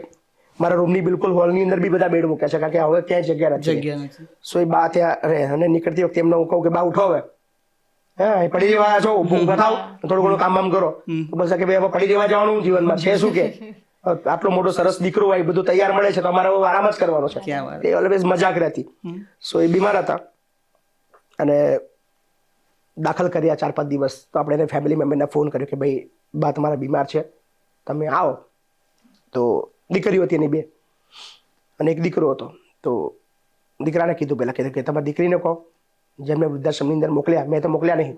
મારા રૂમની બિલકુલ હોલની અંદર બી બધા બેડ મૂક્યા છે, કારણ કે હવે ક્યાંય જગ્યા નથી. જગ્યા નથી. સો એ બા ત્યાં રહે, અને નીકળતી વખતે એમને હું કહું કે બા ઉઠો હવે, હા પડી રહેવા છો, ઊભા થાવ, થોડું ઘણું કામ બામ કરો. બસ કે ભાઈ હવે પડી રહેવા જવાનું જીવનમાં છે શું, કે આટલો મોટો સરસ દીકરો હોય, બધું તૈયાર મળે છે તો અમારે આરામ જ કરવાનો છે. એ ઓલવેઝ મજાક રહેતી. સો એ બીમાર હતા અને દાખલ કર્યા 4-5 દિવસ. તો આપણે એને ફેમિલી મેમ્બરને ફોન કર્યો કે ભાઈ બા તમારા બીમાર છે, તમે આવો. તો દીકરીઓ હતી એની 2 અને એક દીકરો હતો. તો દીકરાને કીધું પહેલા કે તમારી દીકરીને કહો, જેમને વૃદ્ધાશ્રમની અંદર મોકલ્યા, મેં તો મોકલ્યા નહીં,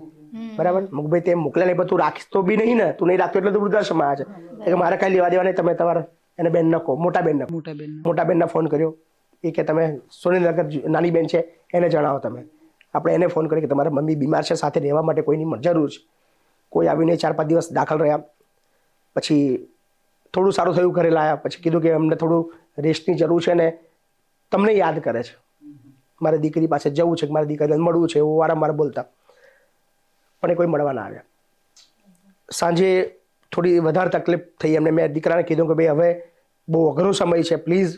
બરાબર. ભાઈ તે મોકલ્યા નહીં, પણ તું રાખીશ તો બી નહીં ને, તું નહીં રાખતો એટલે તું વૃદ્ધાશ્રમમાં આવ્યા છે, કે મારે કાંઈ લેવા દેવા નહીં, તમે તમારા એને બેન ન કહો, મોટા બેનને ફોન કર્યો. એ કે તમે સુરેન્દ્રનગર નાની બેન છે એને જણાવો. તમે આપણે એને ફોન કર્યો કે તમારા મમ્મી બીમાર છે, સાથે રહેવા માટે કોઈની જરૂર છે. કોઈ આવીને 4-5 દિવસ દાખલ રહ્યા. પછી થોડું સારું થયું, ઘરે લાયા. પછી કીધું કે અમને થોડું રેસ્ટની જરૂર છે ને તમને યાદ કરે છે, મારી દીકરી પાસે જવું છે, મારી દીકરીને મળવું છે, એવું વારંવાર બોલતા. પણ એ કોઈ મળવા ના આવ્યા. સાંજે થોડી વધારે તકલીફ થઈ એમને. મેં દીકરાને કીધું કે ભાઈ હવે બહુ અઘરો સમય છે, પ્લીઝ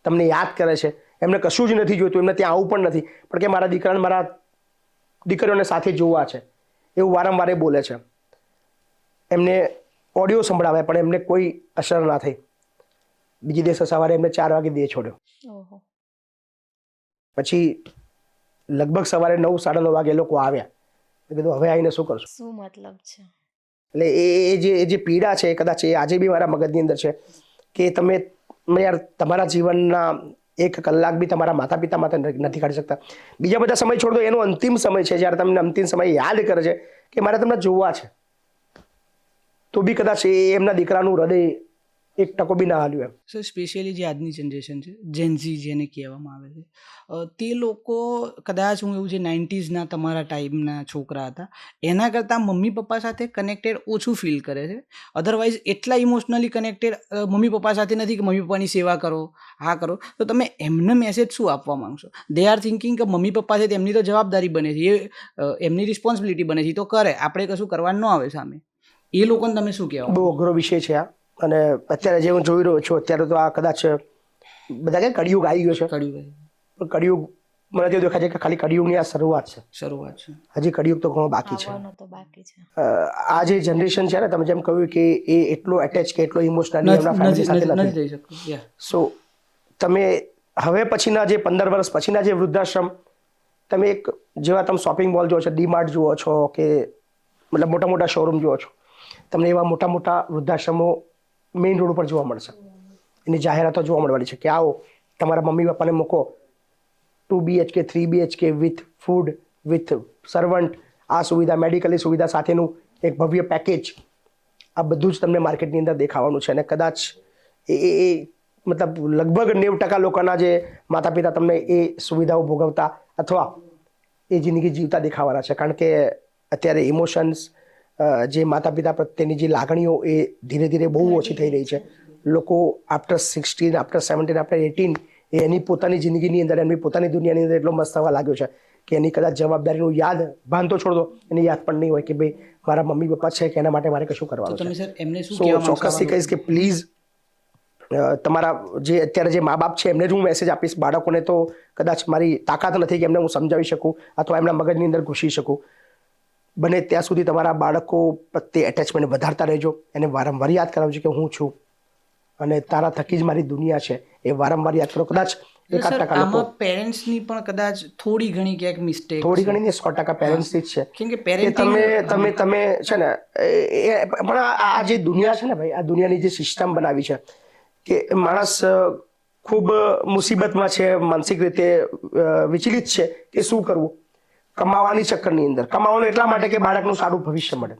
તમને યાદ કરે છે, એમને કશું જ નથી જોઈતું, એમને ત્યાં આવવું પણ નથી, પણ કે મારા દીકરાને મારા દીકરીઓને સાથે જોવા છે, એવું વારંવાર એ બોલે છે. એમને ઓડિયો સંભળાવ્યા પણ એમને કોઈ અસર ના થઈ. બીજી દિવસે સવારે એમને 4 વાગે દેહ છોડ્યો. પછી લગભગ સવારે 9-9:30 વાગે એ લોકો આવ્યા. મેં કીધું હવે આવીને શું કરશું? શું મતલબ છે? એટલે એ જે પીડા છે કદાચ એ આજે બી મારા મગજની અંદર છે કે તમે યાર તમારા જીવનના 1 કલાક બી તમારા માતા પિતા માટે નથી કાઢી શકતા. બીજા બધા સમય છોડ દો, એનો અંતિમ સમય છે જ્યારે તમને અંતિમ સમય યાદ કરે છે કે મારે તમને જોવા છે, તો બી કદાચ એમના દીકરાનું હૃદય 1% બી ના હાલ્યું એમ. સર, સ્પેશિયલી જે આજની જનરેશન છે, જેનઝી જેને કહેવામાં આવે છે, તે લોકો કદાચ હું એવું જે 90sના તમારા ટાઈમના છોકરા હતા એના કરતાં મમ્મી પપ્પા સાથે કનેક્ટેડ ઓછું ફીલ કરે છે. અધરવાઇઝ એટલા ઇમોશનલી કનેક્ટેડ મમ્મી પપ્પા સાથે નથી કે મમ્મી પપ્પાની સેવા કરો, હા કરો. તો તમે એમને મેસેજ શું આપવા માંગશો? દે આર થિંકિંગ કે મમ્મી પપ્પા છે તેમની તો જવાબદારી બને છે, એ એમની રિસ્પોન્સિબિલિટી બને છે, તો કરે, આપણે કશું કરવાનું ન આવે સામે. એ લોકોને તમે શું કહેવા? બહુ અઘરો વિષય છે આ. અને અત્યારે જે હું જોઈ રહ્યો છું અત્યારે તો આ કદાચ બધા કે કળિયુગ આવી ગયો છે. પણ કળિયુગ મને તો દેખાય છે કે ખાલી કળિયુગની આ શરૂઆત છે. હજી કળિયુગ તો ઘણો બાકી છે. આ જે જનરેશન છે ને, તમે જેમ કહ્યું કે એ એટલો એટેચ કે એટલો ઇમોશનલી એમના ફેમિલી સાથે નથી. સો તમે હવે પછીના જે 15 વર્ષ પછીના જે વૃદ્ધાશ્રમ, તમે એક જેવા તમે શોપિંગ મોલ જુઓ છો, ડીમાર્ટ જુઓ છો, કે મતલબ મોટા મોટા શોરૂમ જુઓ છો, તમને એવા મોટા મોટા વૃદ્ધાશ્રમો મેઇન રોડ ઉપર જોવા મળશે. એની જાહેરાતો જોવા મળવાની છે કે આવો તમારા મમ્મી પપ્પાને મૂકો 2 BHK 3 BHK with food, with servant, આ સુવિધા, મેડિકલની સુવિધા સાથેનું એક ભવ્ય પેકેજ. આ બધું જ તમને માર્કેટની અંદર દેખાવાનું છે. અને કદાચ એ મતલબ લગભગ 90% લોકોના જે માતા પિતા તમને એ સુવિધાઓ ભોગવતા અથવા એ જિંદગી જીવતા દેખાવાના છે. કારણ કે અત્યારે ઇમોશન્સ, જે માતા પિતા પ્રત્યેની જે લાગણીઓ એ ધીરે ધીરે બહુ ઓછી થઈ રહી છે. લોકો આફ્ટર 16, આફ્ટર 17, આફ્ટર 18 એ એની પોતાની જિંદગીની અંદર, એમની પોતાની દુનિયાની અંદર એટલો મસ્ત થવા લાગ્યો છે કે એની કદાચ જવાબદારીનું યાદ ભાન તો છોડ દો, એની યાદ પણ નહીં હોય કે ભાઈ મારા મમ્મી પપ્પા છે કે એના માટે મારે કશું કરવાનું છે. સો ચોક્કસથી કહીશ કે પ્લીઝ તમારા જે અત્યારે જે મા બાપ છે એમને જ હું મેસેજ આપીશ. બાળકોને તો કદાચ મારી તાકાત નથી કે એમને હું સમજાવી શકું અથવા એમના મગજની અંદર ઘૂસી શકું. બને ત્યાં સુધી તમારા બાળકો પ્રત્યે એટેચમેન્ટ વધારતા રહેજો. એને વારંવાર યાદ કરાવજો કે હું છું અને તારા થકી જ મારી દુનિયા છે, એ વારંવાર યાદ કરો. કદાચ 1% લોકો, પેરેન્ટ્સની પણ કદાચ થોડી ઘણી ક્યાંક મિસ્ટેક, થોડી ઘણી ને 100% પેરેન્ટ્સની જ છે. કેમ કે તમે છે ને પણ આ જે દુનિયા છે ને ભાઈ, આ દુનિયાની જે સિસ્ટમ બનાવી છે કે માણસ ખૂબ મુસીબતમાં છે, માનસિક રીતે વિચલિત છે કે શું કરવું. કમાવાની ચક્કરની અંદર કમાવાનું એટલા માટે કે બાળકનું સારું ભવિષ્ય મળે,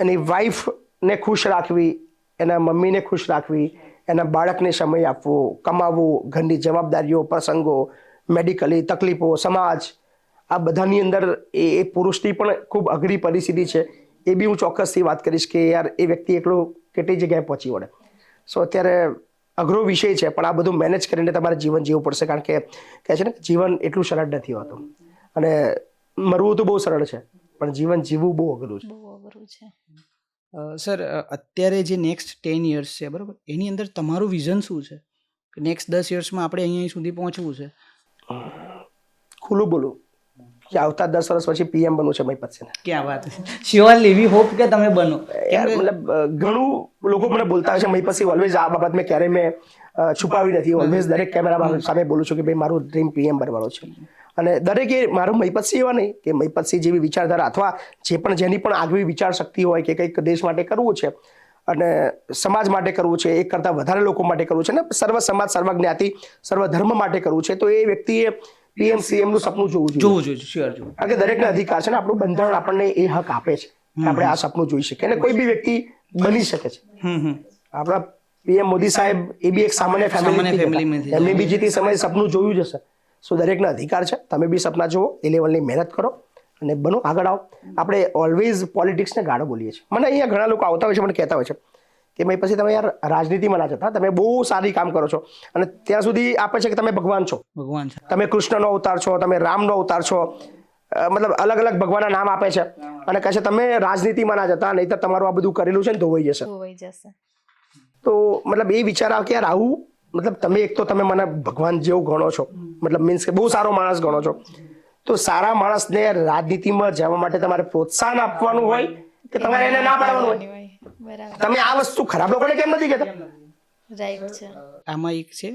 એની વાઈફને ખુશ રાખવી, એના મમ્મીને ખુશ રાખવી, એના બાળકને સમય આપવો, કમાવવું, ઘરની જવાબદારીઓ, પ્રસંગો, મેડિકલી તકલીફો, સમાજ, આ બધાની અંદર એ પુરુષની પણ ખૂબ અઘરી પરિસ્થિતિ છે. એ બી હું ચોક્કસથી વાત કરીશ કે યાર એ વ્યક્તિ એકલો કેટલી જગ્યાએ પહોંચી વળે. સો અત્યારે અઘરો વિષય છે, પણ આ બધું મેનેજ કરીને તમારે જીવન જીવવું પડશે, કારણ કે કહે છે ને જીવન એટલું સરળ નથી હોતું, અને મરવું તો બહુ સરળ છે, પણ જીવન જીવવું બહુ અઘરું છે. બહુ અઘરું છે. સર, અત્યારે જે નેક્સ્ટ 10 યર્સ છે, બરાબર, એની અંદર તમારું વિઝન શું છે? નેક્સ્ટ 10 યર્સમાં આપણે અહીંયા સુધી પહોંચવું છે. ખુલ્લું બોલું કે આવતા 10 વર્ષ પછી પીએમ બનવું છે મહિપત સિંહ. ક્યાં વાત છે, શ્યોરલી વી હોપ કે તમે બનો. મતલબ ઘણું લોકો મને બોલતા હોય છે મહિપત સિંહ ઓલવેઝ, આ બાબત મેં ક્યારેય મેં છુપાવી નથી, ઓલવેઝ દરેક કેમેરા સામે બોલું છું કે ભાઈ મારું ડ્રીમ પીએમ બનવાનું છે. અને દરેકે મારું મહિપત સિંહ એવા નહીં કે મહિપત સિંહ જેવી વિચારધારા અથવા જેની પણ આગવી વિચાર શક્તિ હોય કે કંઈક દેશ માટે કરવું છે અને સમાજ માટે કરવું છે, એક કરતાં વધારે લોકો માટે કરવું છે ને સર્વ સમાજ, સર્વ જ્ઞાતિ, સર્વ ધર્મ માટે કરવું છે, તો એ વ્યક્તિએ પીએમ સીએમ નું સપનું જોવું જોઈએ. શ્યોર જોવું. કારણ કે દરેકને અધિકાર છે ને, આપણું બંધારણ આપણને એ હક આપે છે કે આપણે આ સપનું જોઈ શકીએ અને કોઈ બી વ્યક્તિ બની શકે છે. આપણા પીએમ મોદી સાહેબ એ બી એક સામાન્ય ફેમિલી, એમને બી જે તે સમયે સપનું જોયું જ હશે. સો દરેકને અધિકાર છે, તમે બી સપના જુઓ, એ લેવલની મહેનત કરો અને બનો, આગળ આવો. આપણે ઓલવેઝ પોલિટિક્સને ગાળો બોલીએ છીએ. મને અહીંયા ઘણા લોકો આવતા હોય છે, મને કહેતા હોય છે કે ભાઈ પછી તમે યાર રાજનીતિમાં ના જતા, તમે બહુ સારી કામ કરો છો, અને ત્યાં સુધી આપે છે કે તમે ભગવાન છો, તમે કૃષ્ણનો અવતાર છો, તમે રામનો અવતાર છો, મતલબ અલગ અલગ ભગવાનના નામ આપે છે અને કહે છે તમે રાજનીતિમાં ના જતા, નહીં તો તમારું આ બધું કરેલું છે ને ધોવાઈ જશે. તો મતલબ એ વિચાર આવે કે યાર આવું, મતલબ તમે એક તો તમે મને ભગવાન જેવું ગણો છો, મતલબ મીન્સ કે બહુ સારો માણસ ગણો છો, તો સારા માણસને રાજનીતિમાં જવા માટે તમારે પ્રોત્સાહન આપવાનું હોય કે તમારે એને ના પાડવાનું હોય? તમે આ વસ્તુ ખરાબ લોકોને કેમ નથી કહેતા? રાઈટ છે. આમાં એક છે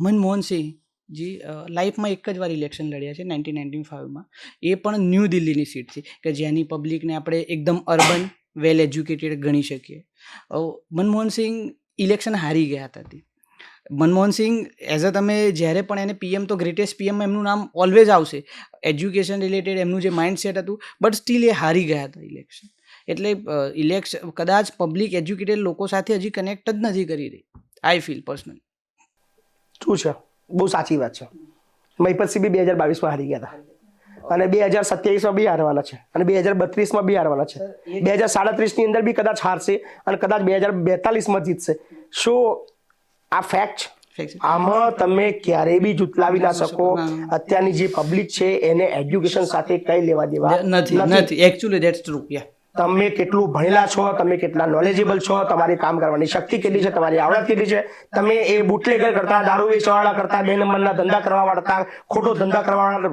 મનમોહન સિંહ જી, લાઈફમાં એક જ વાર ઇલેક્શન લડ્યા છે 1995માં. એ પણ ન્યૂ દિલ્હીની સીટ છે કે જેની પબ્લિકને આપણે એકદમ અર્બન, વેલ એજ્યુકેટેડ ગણી શકીએ. મનમોહન સિંહ ઇલેક્શન હારી ગયા હતા. મનમોહન સિંહ એઝ અ તમે જ્યારે પણ એને પીએમ તો ગ્રેટેસ્ટ પીએમ એમનું નામ ઓલવેઝ આવશે, એજ્યુકેશન રિલેટેડ એમનું જે માઇન્ડસેટ હતું, બટ સ્ટીલ એ હારી ગયા હતા ઇલેક્શન. એટલે ઇલેક્શન કદાચ પબ્લિક એજ્યુકેટેડ લોકો સાથે હજી કનેક્ટ જ નથી કરી રહી, આઈ ફીલ પર્સનલી. શું છે, બહુ સાચી વાત છે. મહિપત સિંહ બી 2022માં હારી ગયા હતા અને 2027માં બી હારવાના છે અને 2032માં બી હારવાના છે. 2037ની અંદર બી કદાચ હારશે અને કદાચ 2042માં જીતશે. શું આ ફેક્ટ છે? આમાં તમે ક્યારેય બી જુટલાવી ના શકો. અત્યારની જે પબ્લિક છે એને એજ્યુકેશન સાથે કઈ લેવા દેવા નથી. Actually that's true. તમે કેટલું ભણેલા છો, તમે કેટલા નોલેજેબલ છો, તમારી કામ કરવાની શક્તિ કેટલી છે, તમારી આવડત કેટલી છે. તમે એ બુટલેગર કરતા, દારૂ વેચવાવાળા કરતા, 2 નંબરના ધંધા કરવા વાળા, ખોટો ધંધા કરવા વાળા,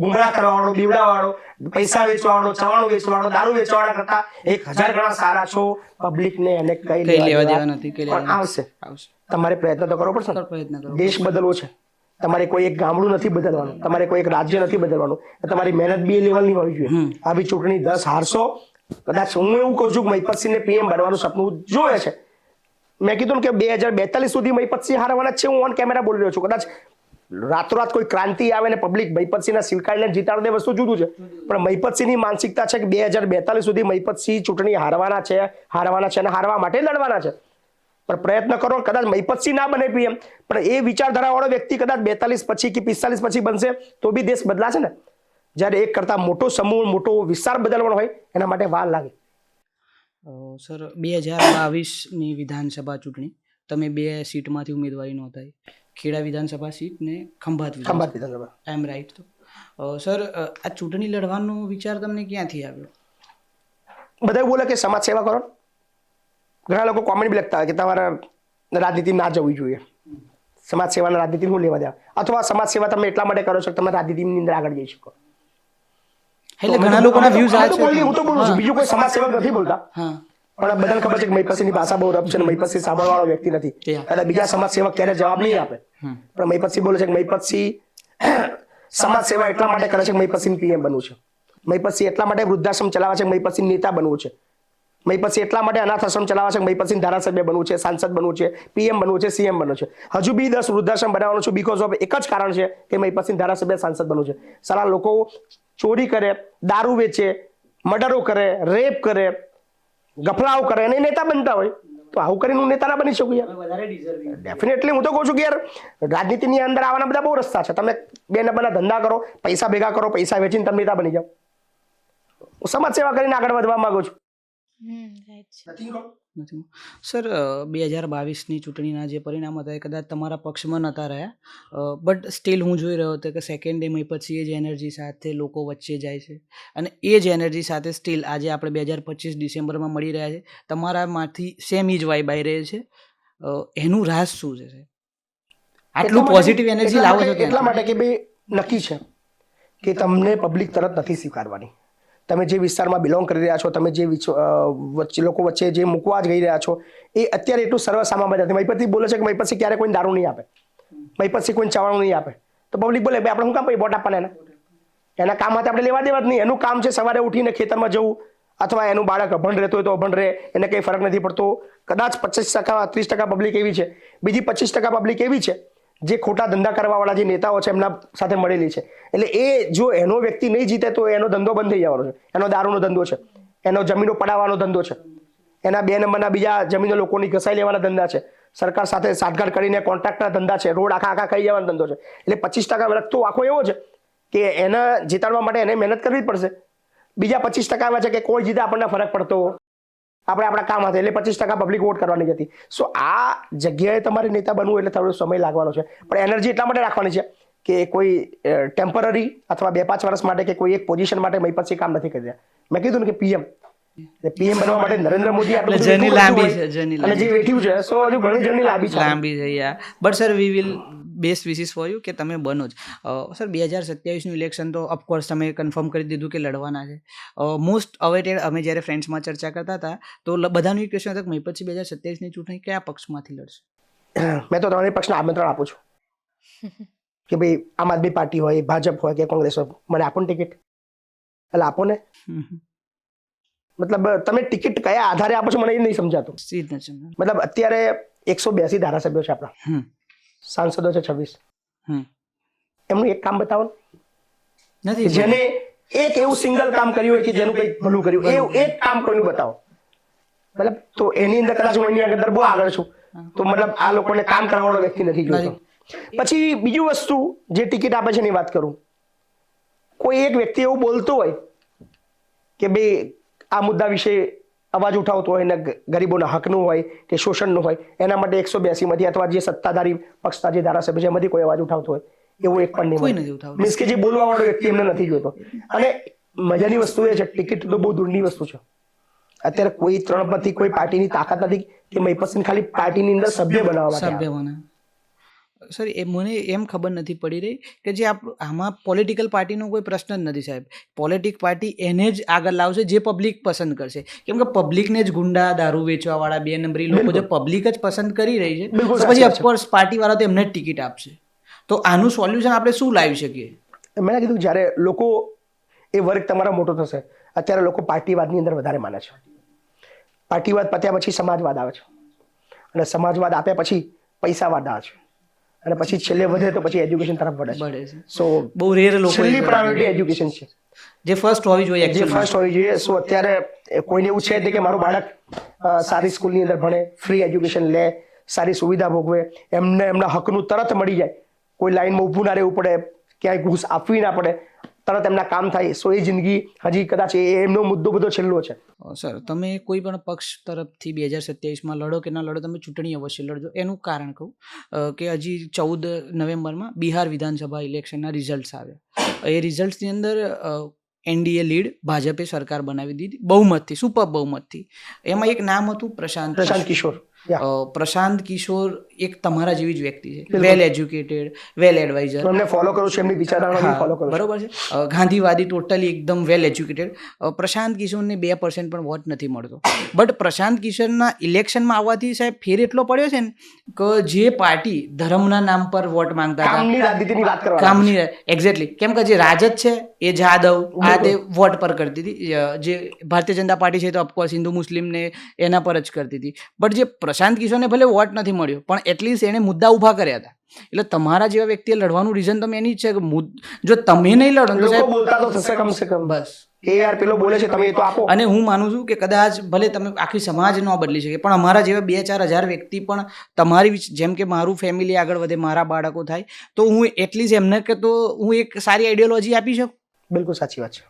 ગુમરાહ કરવા વાળો, બીવડા વાળો, પૈસા વેચવા વાળો, ચવાણું વેચવા વાળો, દારૂ વેચવા વાળા કરતા 1000 ગણા સારા છો. પબ્લિકને એને કઈ લેવા દેવા નથી. પણ આવશે. તમારે પ્રયત્ન તો કરવો પડશે. દેશ બદલવો છે, તમારે કોઈ એક ગામડું નથી બદલવાનું, તમારે કોઈ એક રાજ્ય નથી બદલવાનું, તમારી મહેનત બી એ લેવલની હોવી જોઈએ. આવી ચૂંટણી 10 હારશો, કદાચ હું એવું કહું છું કે મહિપત સિંહને પીએમ બનવાનું સપનું જોવે છે. મેં કીધું ને કે 2042 સુધી મહિપત સિંહ હારવાના જ છે. હું ઓન કેમેરા બોલી રહ્યો છું. કદાચ રાતોરાત કોઈ ક્રાંતિ આવે ને પબ્લિક મહિપત સિંહના સિલકાઈને જીતાડે એ વસ્તુ જુદું છે, પણ મહિપત સિંહની માનસિકતા છે કે 2042 સુધી મહિપત સિંહ ચૂંટણી હારવાના છે અને હારવા માટે લડવાના છે. પણ પ્રયત્ન કરો, કદાચ મહિપત સિંહ ના બને પીએમ, પણ એ વિચારધારા વાળો વ્યક્તિ કદાચ 42 પછી કે 45 પછી બનશે તો બી દેશ બદલાશે ને. જ્યારે એક કરતા મોટો સમૂહ, મોટો વિસ્તાર બદલવાનો હોય એના માટે વાર લાગે. સર, 2022ની વિધાનસભા ચૂંટણી તમે 2 સીટમાંથી ઉમેદવારી નોંધાઈ, ખેડા વિધાનસભા સીટ ને ખંભાત વિધાનસભા. આઈ એમ રાઈટ? તો સર, આ ચૂંટણી લડવાનો વિચાર તમને ક્યાંથી આવ્યો? બધા બોલે કે સમાજ સેવા કરો. ઘણા લોકો કોમેન્ટ બી લખતા હોય કે તમારે રાજનીતિ ના જવી જોઈએ, સમાજ સેવાના રાજનીતિ શું લેવા દેવા, અથવા સમાજ સેવા તમે એટલા માટે કરો છો કે તમે રાજનીતિની અંદર આગળ જઈ શકો. એટલે ઘણા લોકોના વ્યૂઝ આ છે. હું તો બોલું છું, બીજું કોઈ સમાજ સેવક નથી બોલતા, પણ બધાને ખબર છે કે મહિપત સિંહની ભાષા બહુ રફ છે અને મહિપત સિંહ સાંભળવાળો વ્યક્તિ નથી, એટલે બીજા સમાજ સેવક ક્યારે જવાબ નહીં આપે. પણ મહિપત સિંહ બોલે છે કે મહિપત સિંહ સમાજ સેવા એટલા માટે કરે છે કે મહિપત સિંહ પીએમ બનવું છે. મહિપત સિંહ એટલા માટે વૃદ્ધાશ્રમ ચલાવે છે કે મહિપત સિંહ નેતા બનવું છે. મય પછી એટલા માટે અનાથ આશ્રમ ચલાવવા છે, મય પછી ધારાસભ્ય બનવું છે, સાંસદ બનવું છે, પીએમ બનવું છે, સીએમ બનવું છે. હજુ બી 10 વૃદ્ધાશ્રમ બનાવવાનું છું બીકોઝ ઓફ એક જ કારણ છે કે મય પછી ધારાસભ્ય સાંસદ બનવું છે. સારા લોકો ચોરી કરે, દારૂ વેચે, મર્ડરો કરે, રેપ કરે, ગફલાઓ કરે અને નેતા બનતા હોય તો આવું કરીને હું નેતા ના બની શકું યાર. ડેફિનેટલી હું તો કહું છું કે યાર રાજનીતિની અંદર આવવાના બધા બહુ રસ્તા છે. તમે 2 નંબરના ધંધા કરો, પૈસા ભેગા કરો, પૈસા વેચીને તમે નેતા બની જાઓ. હું સમાજ સેવા કરીને આગળ વધવા માંગુ છું. નથી સર 2022ની ચૂંટણીના જે પરિણામ હતા એ કદાચ તમારા પક્ષમાં નહોતા રહ્યા, બટ સ્ટીલ હું જોઈ રહ્યો હતો કે સેકન્ડ ડે પછી એ જ એનર્જી સાથે લોકો વચ્ચે જાય છે અને એ જ એનર્જી સાથે સ્ટીલ આજે આપણે 2025 ડિસેમ્બરમાં મળી રહ્યા છે. તમારામાંથી સેમ જ વાઇબ આવી રહી છે. એનું રાજ શું છે સાહેબ? આટલું પોઝિટિવ એનર્જી લાવો છો? એટલા માટે કે ભાઈ નક્કી છે કે તમને પબ્લિક તરત નથી સ્વીકારવાની. તમે જે વિસ્તારમાં બિલોંગ કરી રહ્યા છો, તમે જે લોકો વચ્ચે જે મૂકવા જઈ રહ્યા છો એ અત્યારે એટલું સર્વસામાન્ય નથી. મહીપતથી બોલે છે કે મહીપતથી ક્યારે કોઈ દારૂ નહીં આપે, મહીપતથી કોઈ ચાવવાનું નહીં આપે, તો પબ્લિક બોલે આપણે શું કામ વોટ આપવાના એના કામ માટે આપણે લેવા દેવા જ નહીં. એનું કામ છે સવારે ઉઠીને ખેતરમાં જવું, અથવા એનું બાળક અભણ રહેતો હોય તો અભણ રહે, એને કંઈ ફરક નથી પડતો. કદાચ 25% 30% પબ્લિક એવી છે, બીજી 25% પબ્લિક એવી છે જે ખોટા ધંધા કરવાવાળા જે નેતાઓ છે એમના સાથે મળેલી છે. એટલે એ જો એનો વ્યક્તિ નહીં જીતે તો એનો ધંધો બંધ થઈ જવાનો છે. એનો દારૂનો ધંધો છે, એનો જમીનો પડાવવાનો ધંધો છે, એના 2 નંબરના બીજા જમીનો લોકોની ઘસાઈ લેવાના ધંધા છે, સરકાર સાથે સાઠગાંઠ કરીને કોન્ટ્રાક્ટના ધંધા છે, રોડ આખા ખાઈ જવાનો ધંધો છે. એટલે 25% વર્ગ તો આખો એવો છે કે એને જીતાડવા માટે એને મહેનત કરવી જ પડશે. બીજા 25% એવા છે કે કોઈ જીતે આપણને ફરક પડતો, આપણે આપણા કામ હતા, એટલે 25% પબ્લિક વોટ કરવાની હતી. સો આ જગ્યાએ તમારે નેતા બનવું એટલે થોડો સમય લાગવાનો છે, પણ એનર્જી એટલા માટે રાખવાની છે કે કોઈ ટેમ્પરરી અથવા 2-5 વર્ષ માટે કે કોઈ એક પોઝિશન માટે મય પછી કામ નથી કરી રહ્યા. મેં કીધું ને કે પીએમ બનવા માટે નરેન્દ્ર મોદી આટલું બધું જર્ની લાંબી છે, અને જે વેઠ્યું છે સો હજુ ઘણી જર્ની લાંબી છે યાર. But sir we will best wishes for you કે તમે બનો જ. સર 2027નું ઇલેક્શન તો ઓફકોર્સ તમે કન્ફર્મ કરી દીધું કે લડવાના છે. મોસ્ટ અવેટેડ અમે જ્યારે ફ્રેન્ડ્સમાં ચર્ચા કરતા હતા તો બધાનું એક ક્વેશ્ચન હતું કે મહીપતજી 2027ની ચૂંટણી કયા પક્ષમાંથી લડશે? મેં તો તમારી પક્ષને આમંત્રણ આપું છું કે ભાઈ આમ આદમી પાર્ટી હોય, ભાજપ હોય કે કોંગ્રેસ હોય, મને આપો ને ટિકિટ. એટલે આપો ને, મતલબ તમે ટિકિટ કયા આધારે આપો છો મને એ નહીં સમજાતું. મતલબ અત્યારે 182 ધારાસભ્યો છે આપણા, સાંસદો છે 26. એમનું એક કામ બતાવો નથી જેને એક એવું સિંગલ કામ કર્યું હોય કે જેનું કંઈ ભલું કર્યું, એવું એક કામ કોઈનું બતાવો. મતલબ તો એની અંદર કદાચ હું એની અંદર બહુ આગળ છું તો મતલબ આ લોકોને કામ કરવાવાળો વ્યક્તિ નથી જોતો. પછી બીજું વસ્તુ જે ટિકિટ આપે છે એની વાત કરું, કોઈ એક વ્યક્તિ એવું બોલતો હોય કે ભાઈ આ મુદ્દા વિશે અવાજ ઉઠાવતો હોય ને ગરીબોના હકનું હોય કે શોષણનું હોય, એના માટે 182માંથી અથવા જે સત્તાધારી પક્ષના જે ધારાસભ્ય છે એમાંથી કોઈ અવાજ ઉઠાવતો હોય એવું એક પણ નહીં. મીન્સ કે જે બોલવા વાળો વ્યક્તિ એમને નથી જોતો. અને મજાની વસ્તુ એ છે ટિકિટ તો બહુ દૂરની વસ્તુ છે. અત્યારે કોઈ 3માંથી કોઈ પાર્ટીની તાકાત નથી કે મહીપતને ખાલી પાર્ટીની અંદર સભ્ય બનાવવા માટે. સર એ મને એમ ખબર નથી પડી રહી કે જે આમાં પોલિટિકલ પાર્ટીનો કોઈ પ્રશ્ન જ નથી સાહેબ. પોલિટિક પાર્ટી એને જ આગળ લાવશે જે પબ્લિક પસંદ કરશે. કેમ કે પબ્લિકને જ ગુંડા, દારૂ વેચવાવાળા, 2 નંબરી લોકો જે પબ્લિક જ પસંદ કરી રહી છે તો પછી ઓફકોર્સ પાર્ટીવાળા તો એમને જ ટિકિટ આપશે. તો આનું સોલ્યુશન આપણે શું લાવી શકીએ? મેં કીધું જ્યારે લોકો એ વર્ગ તમારો મોટો થશે, અત્યારે લોકો પાર્ટીવાદની અંદર વધારે માને છે. પાર્ટીવાદ પત્યા પછી સમાજવાદ આવે છે, અને સમાજવાદ આપ્યા પછી પૈસાવાદ આવે છે, અને પછી છેલ્લે વધે તો પછી એજ્યુકેશન તરફ વળે છે. સો બહુ રેર લોકો છેલ્લી પ્રાયોરિટી એજ્યુકેશન છે, જે ફર્સ્ટ હોવી જોઈએ. જે ફર્સ્ટ હોવી જોઈએ. સો અત્યારે કોઈને એવું છે કે મારું બાળક સારી સ્કૂલની અંદર ભણે, ફ્રી એજ્યુકેશન લે, સારી સુવિધા ભોગવે, એમને એમના હકનું તરત મળી જાય, કોઈ લાઈનમાં ઊભું ના રહેવું પડે, ક્યાંય ઘૂસ આપવી ના પડે, તરત એમના કામ થાય. સો એ જિંદગી હજી કદાચ એમનો મુદ્દો બધો છેલ્લો છે. સર તમે કોઈ પણ પક્ષ તરફથી 2027માં લડો કે ના લડો, તમે ચૂંટણી અવશ્ય લડજો. એનું કારણ કહું કે હજી 14 નવેમ્બરમાં બિહાર વિધાનસભા ઇલેક્શનના રિઝલ્ટ્સ આવ્યા. એ રિઝલ્ટ્સની અંદર એનડીએ લીડ ભાજપે સરકાર બનાવી દીધી બહુમતથી, સુપર બહુમતથી. એમાં એક નામ હતું પ્રશાંત કિશોર. પ્રશાંત કિશોર એક તમારા જેવી જ વ્યક્તિ છે, વેલ એજ્યુકેટેડ, વેલ એડવાઇઝર, એમને ફોલો કરું છું, એમની વિચારધારા ફોલો કરું છું. બરોબર છે, ગાંધીવાદી, ટોટલી એકદમ વેલ એજ્યુકેટેડ. પ્રશાંત કિશોરને 2% પણ વોટ નથી મળતો. બટ પ્રશાંત કિશોરના ઇલેક્શનમાં આવવાથી સાહેબ ફેર એટલો પડ્યો છે ને કે જે પાર્ટી ધર્મના નામ પર વોટ માંગતા હતા, કામની રાજનીતિની વાત કરવા કામની, એક્ઝેક્ટલી, કેમ કે જે રાજદ છે એ જાદવ આ તે વોટ પર કરતી હતી, જે ભારતીય જનતા પાર્ટી છે તો ઓફકોર્સ હિન્દુ મુસ્લિમને એના પર જ કરતી હતી. બટ જે પ્રશાંત કિશોરને ભલે વોટ નથી મળ્યો પણ એટલીસ્ટ એણે મુદ્દા ઊભા કર્યા હતા. એટલે તમારા જેવા વ્યક્તિએ લડવાનું રીઝન તો એની જ છે કે જો તમે નહીં લડો તો લોકો બોલતા તો થશે કમ સે કમ. બસ એ યાર પેલો બોલે છે તમે એ તો આપો. અને હું માનું છું કે કદાચ ભલે તમે આખી સમાજ ન બદલી શકે પણ અમારા જેવા 2-4 હજાર વ્યક્તિ પણ તમારી જેમ કે મારું ફેમિલી આગળ વધે, મારા બાળકો થાય તો હું એટલીસ્ટ એમને કે તો હું એક સારી આઈડિયોલોજી આપી શકું. બિલકુલ સાચી વાત છે.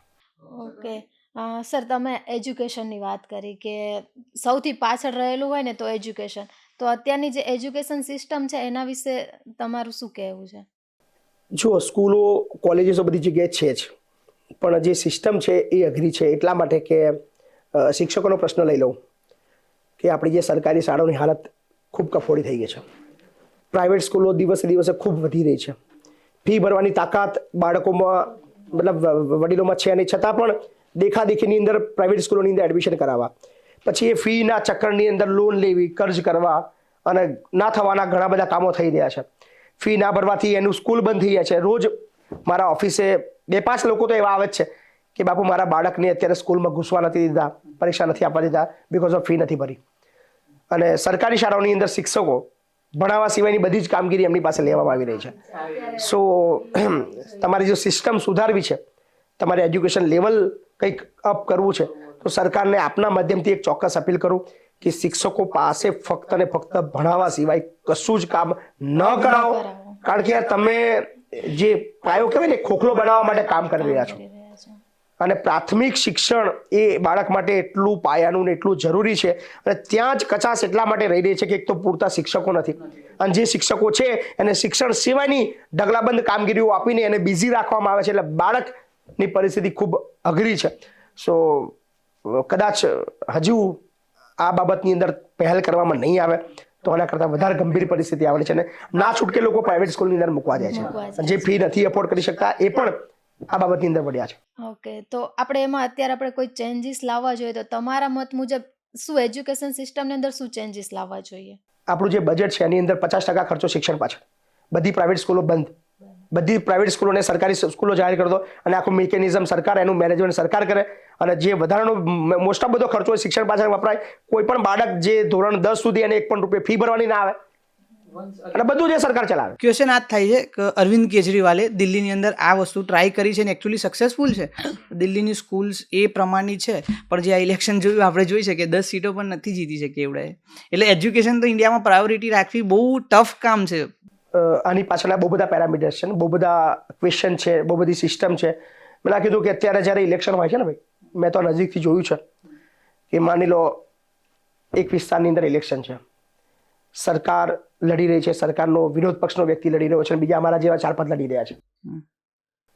ઓકે સર, તમે એજ્યુકેશનની વાત કરી કે સૌથી પાછળ રહેલું હોય ને તો એજ્યુકેશન. તો અત્યારની જે એજ્યુકેશન સિસ્ટમ છે એના વિશે તમારું શું કહેવું છે? જો સ્કૂલો, કોલેજીસો બધી જગ્યાએ છે જ, પણ જે સિસ્ટમ છે એ અઘરી છે એટલા માટે કે શિક્ષકોનો પ્રશ્ન લઈ લઉં કે આપણી જે સરકારી શાળાઓની હાલત ખૂબ કફોડી થઈ ગઈ છે. પ્રાઇવેટ સ્કૂલો દિવસે દિવસે ખૂબ વધી રહી છે. ફી ભરવાની તાકાત બાળકોમાં મતલબ વડીલોમાં છે નહીં, છતાં પણ દેખાદેખીની અંદર પ્રાઇવેટ સ્કૂલોની અંદર એડમિશન કરાવવા, પછી એ ફીના ચક્કરની અંદર લોન લેવી, કર્જ કરવા, અને ના થવાના ઘણા બધા કામો થઈ રહ્યા છે. ફી ના ભરવાથી એનું સ્કૂલ બંધ થઈ જાય છે. રોજ મારા ઓફિસે 2-5 લોકો તો એવા આવે જ છે કે બાપુ મારા બાળકને અત્યારે સ્કૂલમાં ઘૂસવા નથી દીધા, પરીક્ષા નથી આપવા દીધા, બિકોઝ ઓફ ફી નથી ભરી. અને સરકારી શાળાઓની અંદર શિક્ષકો ભણાવવા સિવાયની બધી જ કામગીરી એમની પાસે લેવામાં આવી રહી છે. સો તમારી જો સિસ્ટમ સુધારવી છે, તમારે એજ્યુકેશન લેવલ કંઈક અપ કરવું છે, તો સરકારને આપના માધ્યમથી એક ચોક્કસ અપીલ કરું કે શિક્ષકો પાસે ફક્ત ને ફક્ત ભણાવવા સિવાય કશું જ કામ ન કરાવો. કારણ કે યાર તમે જે પાયો કહેવાય ને ખોખલો બનાવવા માટે કામ કરી રહ્યા છો. અને પ્રાથમિક શિક્ષણ એ બાળક માટે એટલું પાયાનું ને એટલું જરૂરી છે. અને ત્યાં જ કચાશ એટલા માટે રહી રહી છે કે એક તો પૂરતા શિક્ષકો નથી, અને જે શિક્ષકો છે એને શિક્ષણ સિવાયની ઢગલાબંધ કામગીરીઓ આપીને એને બિઝી રાખવામાં આવે છે. એટલે બાળકની પરિસ્થિતિ ખૂબ અઘરી છે. સો કદાચ હજુ આ બાબતની અંદર પહેલ કરવામાં નહીં આવે તો આના કરતાં વધારે ગંભીર પરિસ્થિતિ આવે છે. અને ના છૂટકે લોકો પ્રાઇવેટ સ્કૂલની અંદર મૂકવા જાય છે. જે ફી નથી અફોર્ડ કરી શકતા એ પણ આ બાબતની અંદર પડ્યા છે. ઓકે, તો આપણે એમાં અત્યારે આપણે કોઈ ચેન્જીસ લાવવા જોઈએ તો તમારા મત મુજબ શું એજ્યુકેશન સિસ્ટમની અંદર શું ચેન્જીસ લાવવા જોઈએ? આપણું જે બજેટ છે એની અંદર 50% ખર્ચો શિક્ષણ પાછળ. બધી પ્રાઇવેટ સ્કૂલો બંધ, બધી પ્રાઇવેટ સ્કૂલોને સરકારી સ્કૂલો જાહેર કરી દો, અને આખું મિકેનિઝમ સરકાર, એનું મેનેજમેન્ટ સરકાર કરે, અને જે વધારાનો મોસ્ટ ઓફ બધો ખર્ચો શિક્ષણ પાછળ વપરાય. કોઈ પણ બાળક જે ધોરણ 10 સુધી એને 1 પણ રૂપિયા ફી ભરવાની ના આવે, અને બધું જે સરકાર ચલાવે. ક્વેશ્ચન આ જ થાય છે કે અરવિંદ કેજરીવાલે દિલ્હીની અંદર આ વસ્તુ ટ્રાય કરી છે ને એકચ્યુઅલી સક્સેસફુલ છે. દિલ્હીની સ્કૂલ્સ એ પ્રમાણની છે, પણ જે આ ઇલેક્શન જોયું આપણે જોઈ શકીએ 10 સીટો પણ નથી જીતી શકી એવડે. એટલે એજ્યુકેશન તો ઇન્ડિયામાં પ્રાયોરિટી રાખવી બહુ ટફ કામ છે. આની પાછળ બહુ બધા પેરામીટર્સ છે, બહુ બધા ક્વેશ્ચન છે, બહુ બધી સિસ્ટમ છે. મેં કીધું કે અત્યારે જ્યારે ઇલેક્શન હોય છે ને ભાઈ, મેં તો નજીકથી જોયું છે કે માની લો એક વિસ્તારની અંદર ઇલેક્શન છે, સરકાર લડી રહી છે, સરકારનો વિરોધ પક્ષનો વ્યક્તિ લડી રહ્યો છે, અને બીજા અમારા જેવા 4-5 લડી રહ્યા છે.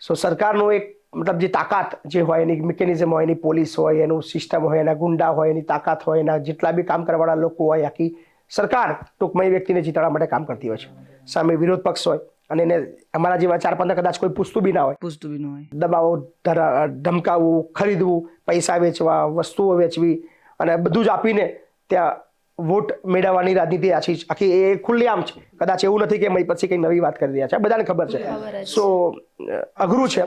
સો સરકારનો એક મતલબ જે તાકાત જે હોય, એની મિકેનિઝમ હોય, એની પોલીસ હોય, એનું સિસ્ટમ હોય, એના ગુંડા હોય, એની તાકાત હોય, એના જેટલા બી કામ કરવાવાળા લોકો હોય, આખી સરકાર ટૂંકમાં એ વ્યક્તિને જીતાડવા માટે કામ કરતી હોય છે. સામે વિરોધ પક્ષ હોય, અને એને અમારા જેવા 4-5 કદાચ કોઈ પૂછતું બી ના હોય, દબાવો, ધમકાવવું, ખરીદવું, પૈસા વેચવા, વસ્તુઓ વેચવી, અને બધું જ આપીને ત્યાં વોટ મેળવવાની રાજનીતિ આખી એ ખુલ્લેઆમ છે. કદાચ એવું નથી કે પછી કંઈ નવી વાત કરી રહ્યા છે, બધાને ખબર છે. સો અઘરું છે,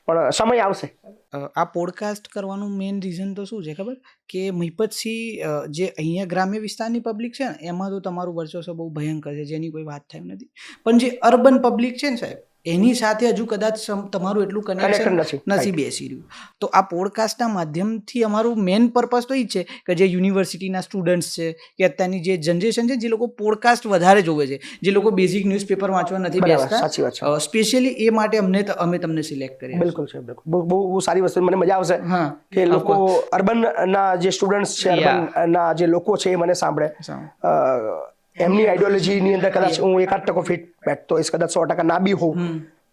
પણ સમય આવશે. આ પોડકાસ્ટ કરવાનું મેઇન રીઝન તો શું છે ખબર? કે મહિપતસિંહ જે અહીંયા ગ્રામ્ય વિસ્તારની પબ્લિક છે ને એમાં તો તમારું વર્ચસ્વ બહુ ભયંકર છે, જેની કોઈ વાત થાય નથી. પણ જે અર્બન પબ્લિક છે ને સાહેબ, એની સાથે હજુ કદાચ તમારું એટલું કનેક્શન નથી બેસી રહ્યું. તો આ પોડકાસ્ટના માધ્યમથી અમારું મેઇન પર્પઝ તો એ જ છે કે જે યુનિવર્સિટીના સ્ટુડન્ટ્સ છે કે અત્યારની જે જનરેશન છે, જે લોકો પોડકાસ્ટ વધારે જોવે છે, જે લોકો બેઝિક ન્યૂઝપેપર વાંચવા નથી બેસતા, સ્પેશિયલી એ માટે અમે તમને સિલેક્ટ કરીએ. બિલકુલ છે, બહુ સારી વસ્તુ. મને મજા આવશે કે લોકો અર્બનના જે સ્ટુડન્ટ્સ છે, અર્બનના જે લોકો છે એ મને સાંભળે. એમની આઈડિયોલોજીની અંદર કદાચ હું 1-8% ફિટ બેઠતો હોઈશ, કદાચ 100% ના બી હોઉં,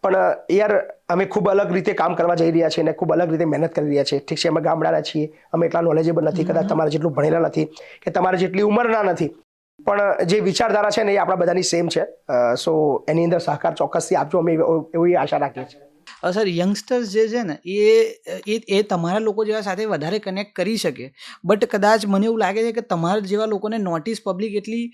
પણ યાર અમે ખૂબ અલગ રીતે કામ કરવા જઈ રહ્યા છીએ અને ખૂબ અલગ રીતે મહેનત કરી રહ્યા છીએ. ઠીક છે, અમે ગામડાના છીએ, અમે એટલા નોલેજેબલ નથી, કદાચ તમારે જેટલું ભણેલા નથી કે તમારે જેટલી ઉંમરના નથી, પણ જે વિચારધારા છે ને એ આપણા બધાની સેમ છે. સો એની અંદર સહકાર ચોક્કસથી આપજો, અમે એવી આશા રાખીએ છીએ. સર યંગસ્ટર્સ જે છે ને એ તમારા લોકો જેવા સાથે વધારે કનેક્ટ કરી શકે, બટ કદાચ મને એવું લાગે છે કે તમારા જેવા લોકોને નોટિસ પબ્લિક એટલી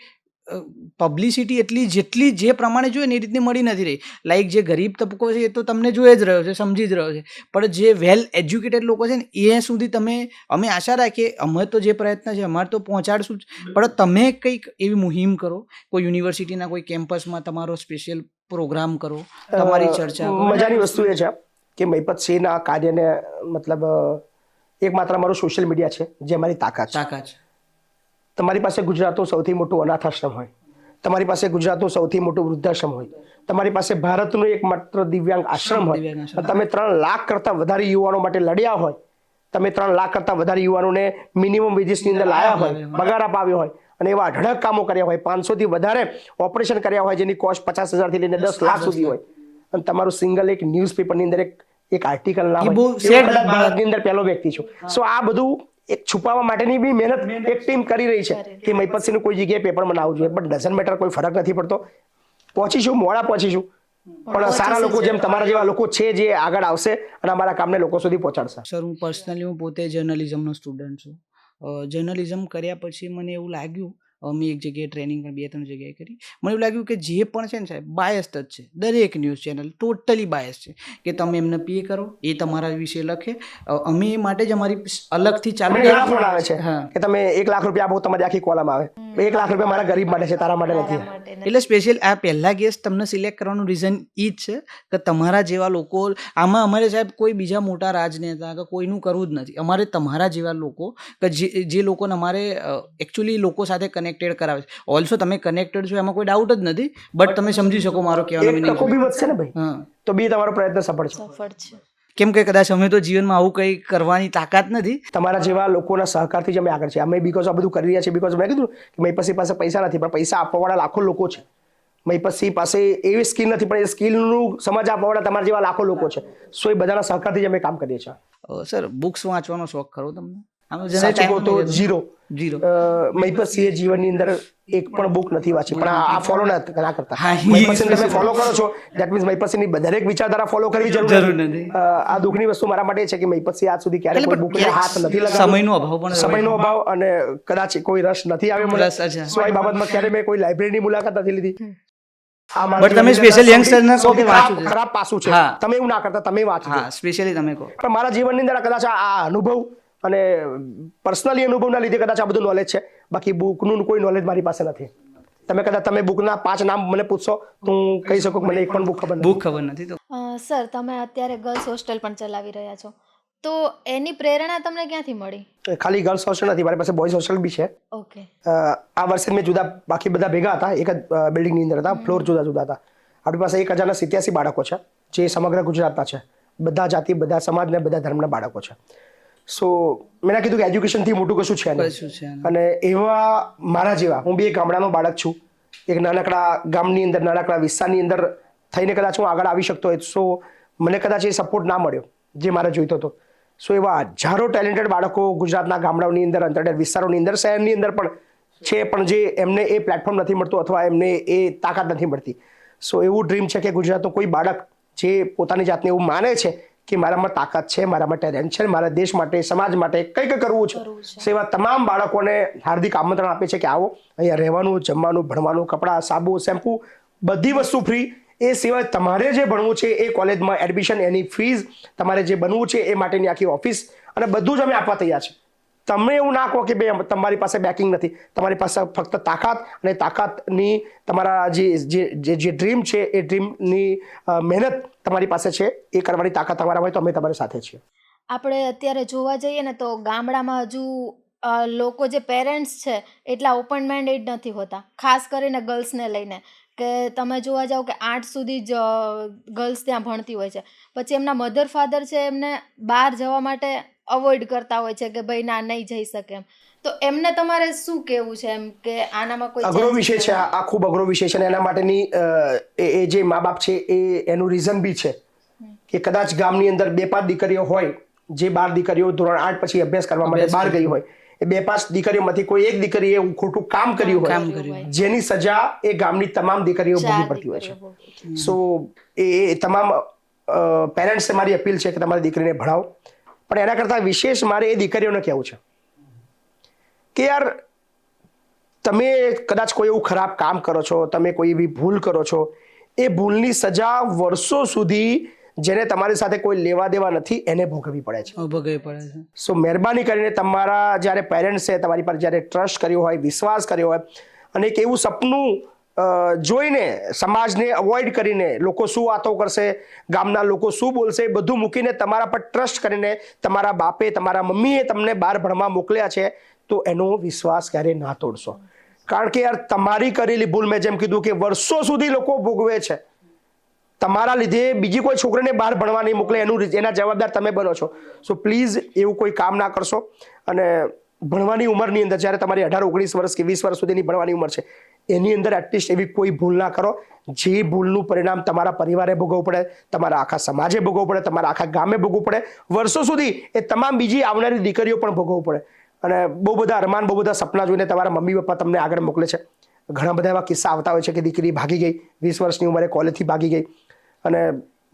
પબ્લિસિટી એટલી જેટલી જે પ્રમાણે જોઈએ ને એ રીતની મળી નથી રહી. લાઈક જે ગરીબ તબકો છે એ તો તમને જોઈ જ રહ્યો છે, સમજી જ રહ્યો છે, પણ જે વેલ એજ્યુકેટેડ લોકો છે ને એ સુધી અમે આશા રાખીએ, અમે તો જે પ્રયત્ન છે અમારે તો પહોંચાડશું જ, પણ તમે કંઈક એવી મુહિમ કરો, કોઈ યુનિવર્સિટીના કોઈ કેમ્પસમાં તમારો સ્પેશિયલ પ્રોગ્રામ કરો, તમારી ચર્ચા કરો. મજાની વસ્તુ એ છે કે મહિપતસિંહના કાર્યને મતલબ એકમાત્ર અમારું સોશિયલ મીડિયા છે જે અમારી તાકાત છે. તમારી પાસે ગુજરાતનું સૌથી મોટું અનાથ આશ્રમ હોય, તમારી પાસે ગુજરાતનું સૌથી મોટું વૃદ્ધાશ્રમ હોય, તમારી પાસે ભારતનું એકમાત્ર દિવ્યાંગ આશ્રમ હોય, તમે 3 લાખ કરતા વધારે યુવાનો માટે લડ્યા હોય, તમે 3 લાખ કરતા વધારે યુવાનોને મિનિમમ વેજીસની અંદર લાયા હોય, પગાર અપાવ્યો હોય અને એવા અઢળક કામો કર્યા હોય, 500 થી વધારે ઓપરેશન કર્યા હોય જેની કોસ્ટ 50,000 થી લઈને 10 લાખ સુધી હોય, અને તમારું સિંગલ એક ન્યૂઝપેપરની અંદર એક આર્ટિકલ ના હોય, ભારતની અંદર પહેલો વ્યક્તિ છું. સો આ બધું એક છુપાવવા માટેની બી મહેનત એક ટીમ કરી રહી છે કે મહિપતસિંહનું કોઈ જગ્યાએ પેપરમાં આવવું જોઈએ, બટ ડઝન્ટ મેટર, કોઈ ફરક નથી પડતો. પહોંચીશું, મોડા પહોંચીશું, પણ સારા લોકો જેમ તમારા જેવા લોકો છે જે આગળ આવશે અને અમારા કામને લોકો સુધી પહોંચાડશે. સર હું પર્સનલી હું પોતે જર્નલિઝમનો સ્ટુડન્ટ છું. જર્નલિઝમ કર્યા પછી મને એવું લાગ્યું, મેં એક જગ્યાએ ટ્રેનિંગ પણ 2-3 જગ્યાએ કરી, મને એવું લાગ્યું કે જે પણ છે ને સાહેબ બાયસ્ડ જ છે. દરેક ન્યૂઝ ચેનલ ટોટલી બાયસ્ડ છે કે તમે એમને પે કરો, એ તમારા વિશે લખે, અમે એ માટે જ અમારી અલગથી ચાલુ ફોન આવે છે કે તમે 1 લાખ રૂપિયા આપો, તમારી આખી કોલમ આવે. 1 લાખ રૂપિયા મારા ગરીબ માટે છે, તારા માટે નથી. એટલે સ્પેશિયલ આ પહેલા ગેસ તમને સિલેક્ટ કરવાનું રીઝન એ જ છે કે તમારા જેવા લોકો આમાં, અમારે સાહેબ કોઈ બીજા મોટા રાજનેતા કે કોઈનું કરવું જ નથી, અમારે તમારા જેવા લોકો કે જે લોકોને અમારે એકચ્યુઅલી લોકો સાથે કનેક્ટેડ કરાવે છે. ઓલ્સો તમે કનેક્ટેડ છો એમાં કોઈ ડાઉટ જ નથી, બટ તમે સમજી શકો મારો કહેવાનો મિનિંગ. તકો બી વધશે ને ભાઈ, તો બી તમારો પ્રયત્ન સફળ છે. કેમ કે કદાચ અમે તો જીવનમાં આવું કંઈ કરવાની તાકાત નથી. તમારા જેવા લોકોના સહકારથી જ અમે આગળ છે. અમે બીકોઝ આ બધું કરી રહ્યા છીએ, બીકોઝ મેં કીધું કે મહિપતસિંહ પાસે પૈસા નથી, પણ પૈસા આપવાવાળા લાખો લોકો છે. મહિપતસિંહ પાસે એવી સ્કિલ નથી, પણ એ સ્કિલનું સમજ આપવાવાળા તમારા જેવા લાખો લોકો છે. સો એ બધાના સહકારથી જ અમે કામ કરીએ છીએ. સર બુક્સ વાંચવાનો શોખ ખરો તમને? સાચું કહું તો ઝીરો. મહિપતસિંહે જીવનની અંદર એક પણ બુક નથી વાંચી, પણ આ ફોલો ના કરતા. મહિપતસિંહ તમે ફોલો કરો છો, ધેટ મીન્સ મહિપતસિંહની દરેક વિચારધારા ફોલો કરવી જરૂર નથી. આ દુઃખની વસ્તુ મારા માટે છે કે મહિપતસિંહ આજ સુધી ક્યારે કોઈ બુકને હાથ નથી લગાવ્યો. સમયનો અભાવ અને કદાચ કોઈ રસ નથી આવ્યો મને. સો એ બાબતમાં ક્યારે મેં કોઈ લાઇબ્રેરીની મુલાકાત નથી લીધી. બટ તમે સ્પેશિયલ યંગસ્ટરને કહો કે વાંચો, ખરાબ પાસું છે, તમે એવું ના કરતા, તમે વાંચો. હા, સ્પેશિયલી તમે કહો. પણ મારા જીવનની અંદર કદાચ આ અનુભવ અને પર્સનલી અનુભવના લીધે કદાચ આ બધું નોલેજ છે, બાકી બુકનું કોઈ નોલેજ મારી પાસે નથી. તમે બુકના 5 નામ મને પૂછશો તો હું કહી શકું મને એક પણ બુક ખબર નથી. સર તમે અત્યારે ગર્લ્સ હોસ્ટેલ પણ ચલાવી રહ્યા છો, તો એની પ્રેરણા તમને ક્યાંથી મળી? ખાલી ગર્લ્સ હોસ્ટેલ નથી, મારી પાસે બોયઝ હોસ્ટેલ બી છે. ઓકે. આ વર્ષે મેં બાકી બધા ભેગા હતા, એક જ બિલ્ડિંગની અંદર હતા, ફ્લોર જુદા જુદા હતા. આપણી પાસે 1087 બાળકો છે જે સમગ્ર ગુજરાતના છે, બધા જાતિ, બધા સમાજ ને બધા ધર્મના બાળકો છે. સો મેં કીધું કે એજ્યુકેશનથી મોટું કશું છે નહીં, અને એવા મારા જેવા, હું બી એક ગામડાનો બાળક છું, એક નાનકડા ગામની અંદર, નાનકડા વિસ્તારની અંદર થઈને કદાચ હું આગળ આવી શકતો હોય. સો મને કદાચ એ સપોર્ટ ના મળ્યો જે મારે જોઈતો હતો. સો એવા હજારો ટેલેન્ટેડ બાળકો ગુજરાતના ગામડાઓની અંદર, અંતરિયાળ વિસ્તારોની અંદર, શહેરની અંદર પણ છે, પણ જે એમને એ પ્લેટફોર્મ નથી મળતું અથવા એમને એ તાકાત નથી મળતી. સો એવું ડ્રીમ છે કે ગુજરાતનું કોઈ બાળક જે પોતાની જાતને એવું માને છે કે મારામાં તાકાત છે, મારામાં ટેલેન્ટ છે, મારા દેશ માટે, સમાજ માટે કંઈક કરવું છે, સેવા તમામ બાળકોને હાર્દિક આમંત્રણ આપે છે કે આવો, અહીંયા રહેવાનું, જમવાનું, ભણવાનું, કપડાં, સાબુ, શેમ્પુ, બધી વસ્તુ ફ્રી. એ સિવાય તમારે જે ભણવું છે એ કોલેજમાં એડમિશન, એની ફીઝ, તમારે જે બનવું છે એ માટેની આખી ઓફિસ અને બધું જ અમે આપવા તૈયાર છે. તમે એવું ના કહો કે ભાઈ તમારી પાસે બેકિંગ નથી, તમારી પાસે ફક્ત તાકાત અને તાકાતની તમારા જે ડ્રીમ છે એ ડ્રીમની મહેનત તમારી પાસે છે, એ કરવાની તાકાત તમારા હોય તો અમે તમારી સાથે છીએ. આપણે અત્યારે જોવા જઈએ ને તો ગામડામાં હજુ લોકો જે પેરેન્ટ્સ છે એટલા ઓપન માઇન્ડેડ નથી હોતા, ખાસ કરીને ગર્લ્સને લઈને. કે તમે જોવા જાઓ કે 8 સુધી જ ગર્લ્સ ત્યાં ભણતી હોય છે, પછી એમના મધર ફાધર છે એમને બહાર જવા માટે અવોઇડ કરતા હોય છે કે ભાઈ ના, નહીં જઈ શકે એમ. તો એમને તમારે શું કહેવું છે એમ કે આનામાં કોઈ અઘરો વિષય છે, આ ખૂબ અઘરો વિષય છે, અને એના માટેની એ જે મા બાપ છે એનું રીઝન બી છે કે કદાચ ગામની અંદર 2-5 દીકરીઓ હોય જે 12 દીકરીઓ ધોરણ 8 પછી અભ્યાસ કરવા માટે બહાર ગઈ હોય, એ 2-5 દીકરીઓમાંથી કોઈ એક દીકરીએ એવું ખોટું કામ કર્યું હોય, કામ કર્યું. જેની સજા એ ગામની તમામ દીકરીઓ 4 ભોગવી પડતી હોય દીકરીઓ છે. ભોગવે છે. સો એ તમામ પેરેન્ટ્સને મારી અપીલ છે કે તમારી દીકરીને ભણાવો. પણ એના કરતાં વિશેષ મારે એ દીકરીઓને કહેવું છે કે યાર, તમે કદાચ કોઈ એવું ખરાબ કામ કરો છો, તમે કોઈ એવી ભૂલ કરો છો, એ ભૂલની સજા વર્ષો સુધી જેને તમારી સાથે કોઈ લેવા દેવા નથી એને ભોગવવી પડે છે. ભોગવવી પડે છે. સો મહેરબાની કરીને તમારા જ્યારે પેરેન્ટ્સે તમારી પર જ્યારે ટ્રસ્ટ કર્યો હોય, વિશ્વાસ કર્યો હોય, અને એક એવું સપનું જોઈને સમાજને અવોઇડ કરીને, લોકો શું વાતો કરશે, ગામના લોકો શું બોલશે, એ બધું મૂકીને તમારા પર ટ્રસ્ટ કરીને તમારા બાપે, તમારા મમ્મીએ તમને બહાર ભણવા મોકલ્યા છે, તો એનો વિશ્વાસ ક્યારેય ના તોડશો. કારણ કે યાર, તમારી કરેલી ભૂલ, મેં જેમ કીધું કે વર્ષો સુધી લોકો ભોગવે છે, તમારા લીધે બીજી કોઈ છોકરીને બહાર ભણવા નહીં મોકલે, એના જવાબદાર તમે બનો છો. સો પ્લીઝ એવું કોઈ કામ ના કરશો. અને ભણવાની ઉંમરની અંદર જ્યારે તમારી 18-19 વર્ષ કે 20 વર્ષ સુધીની ભણવાની ઉંમર છે, એની અંદર એટલીસ્ટ એવી કોઈ ભૂલ ના કરો જે ભૂલનું પરિણામ તમારા પરિવારે ભોગવવું પડે, તમારા આખા સમાજે ભોગવવું પડે, તમારા આખા ગામે ભોગવવું પડે, વર્ષો સુધી એ તમામ બીજી આવનારી દીકરીઓ પણ ભોગવવું પડે. અને બહુ બધા અરમાન, બહુ બધા સપના જોઈને તમારા મમ્મી પપ્પા તમને આગળ મોકલે છે. ઘણા બધા એવા કિસ્સા આવતા હોય છે કે દીકરી ભાગી ગઈ, 20 વર્ષની ઉંમરે કોલેજથી ભાગી ગઈ, અને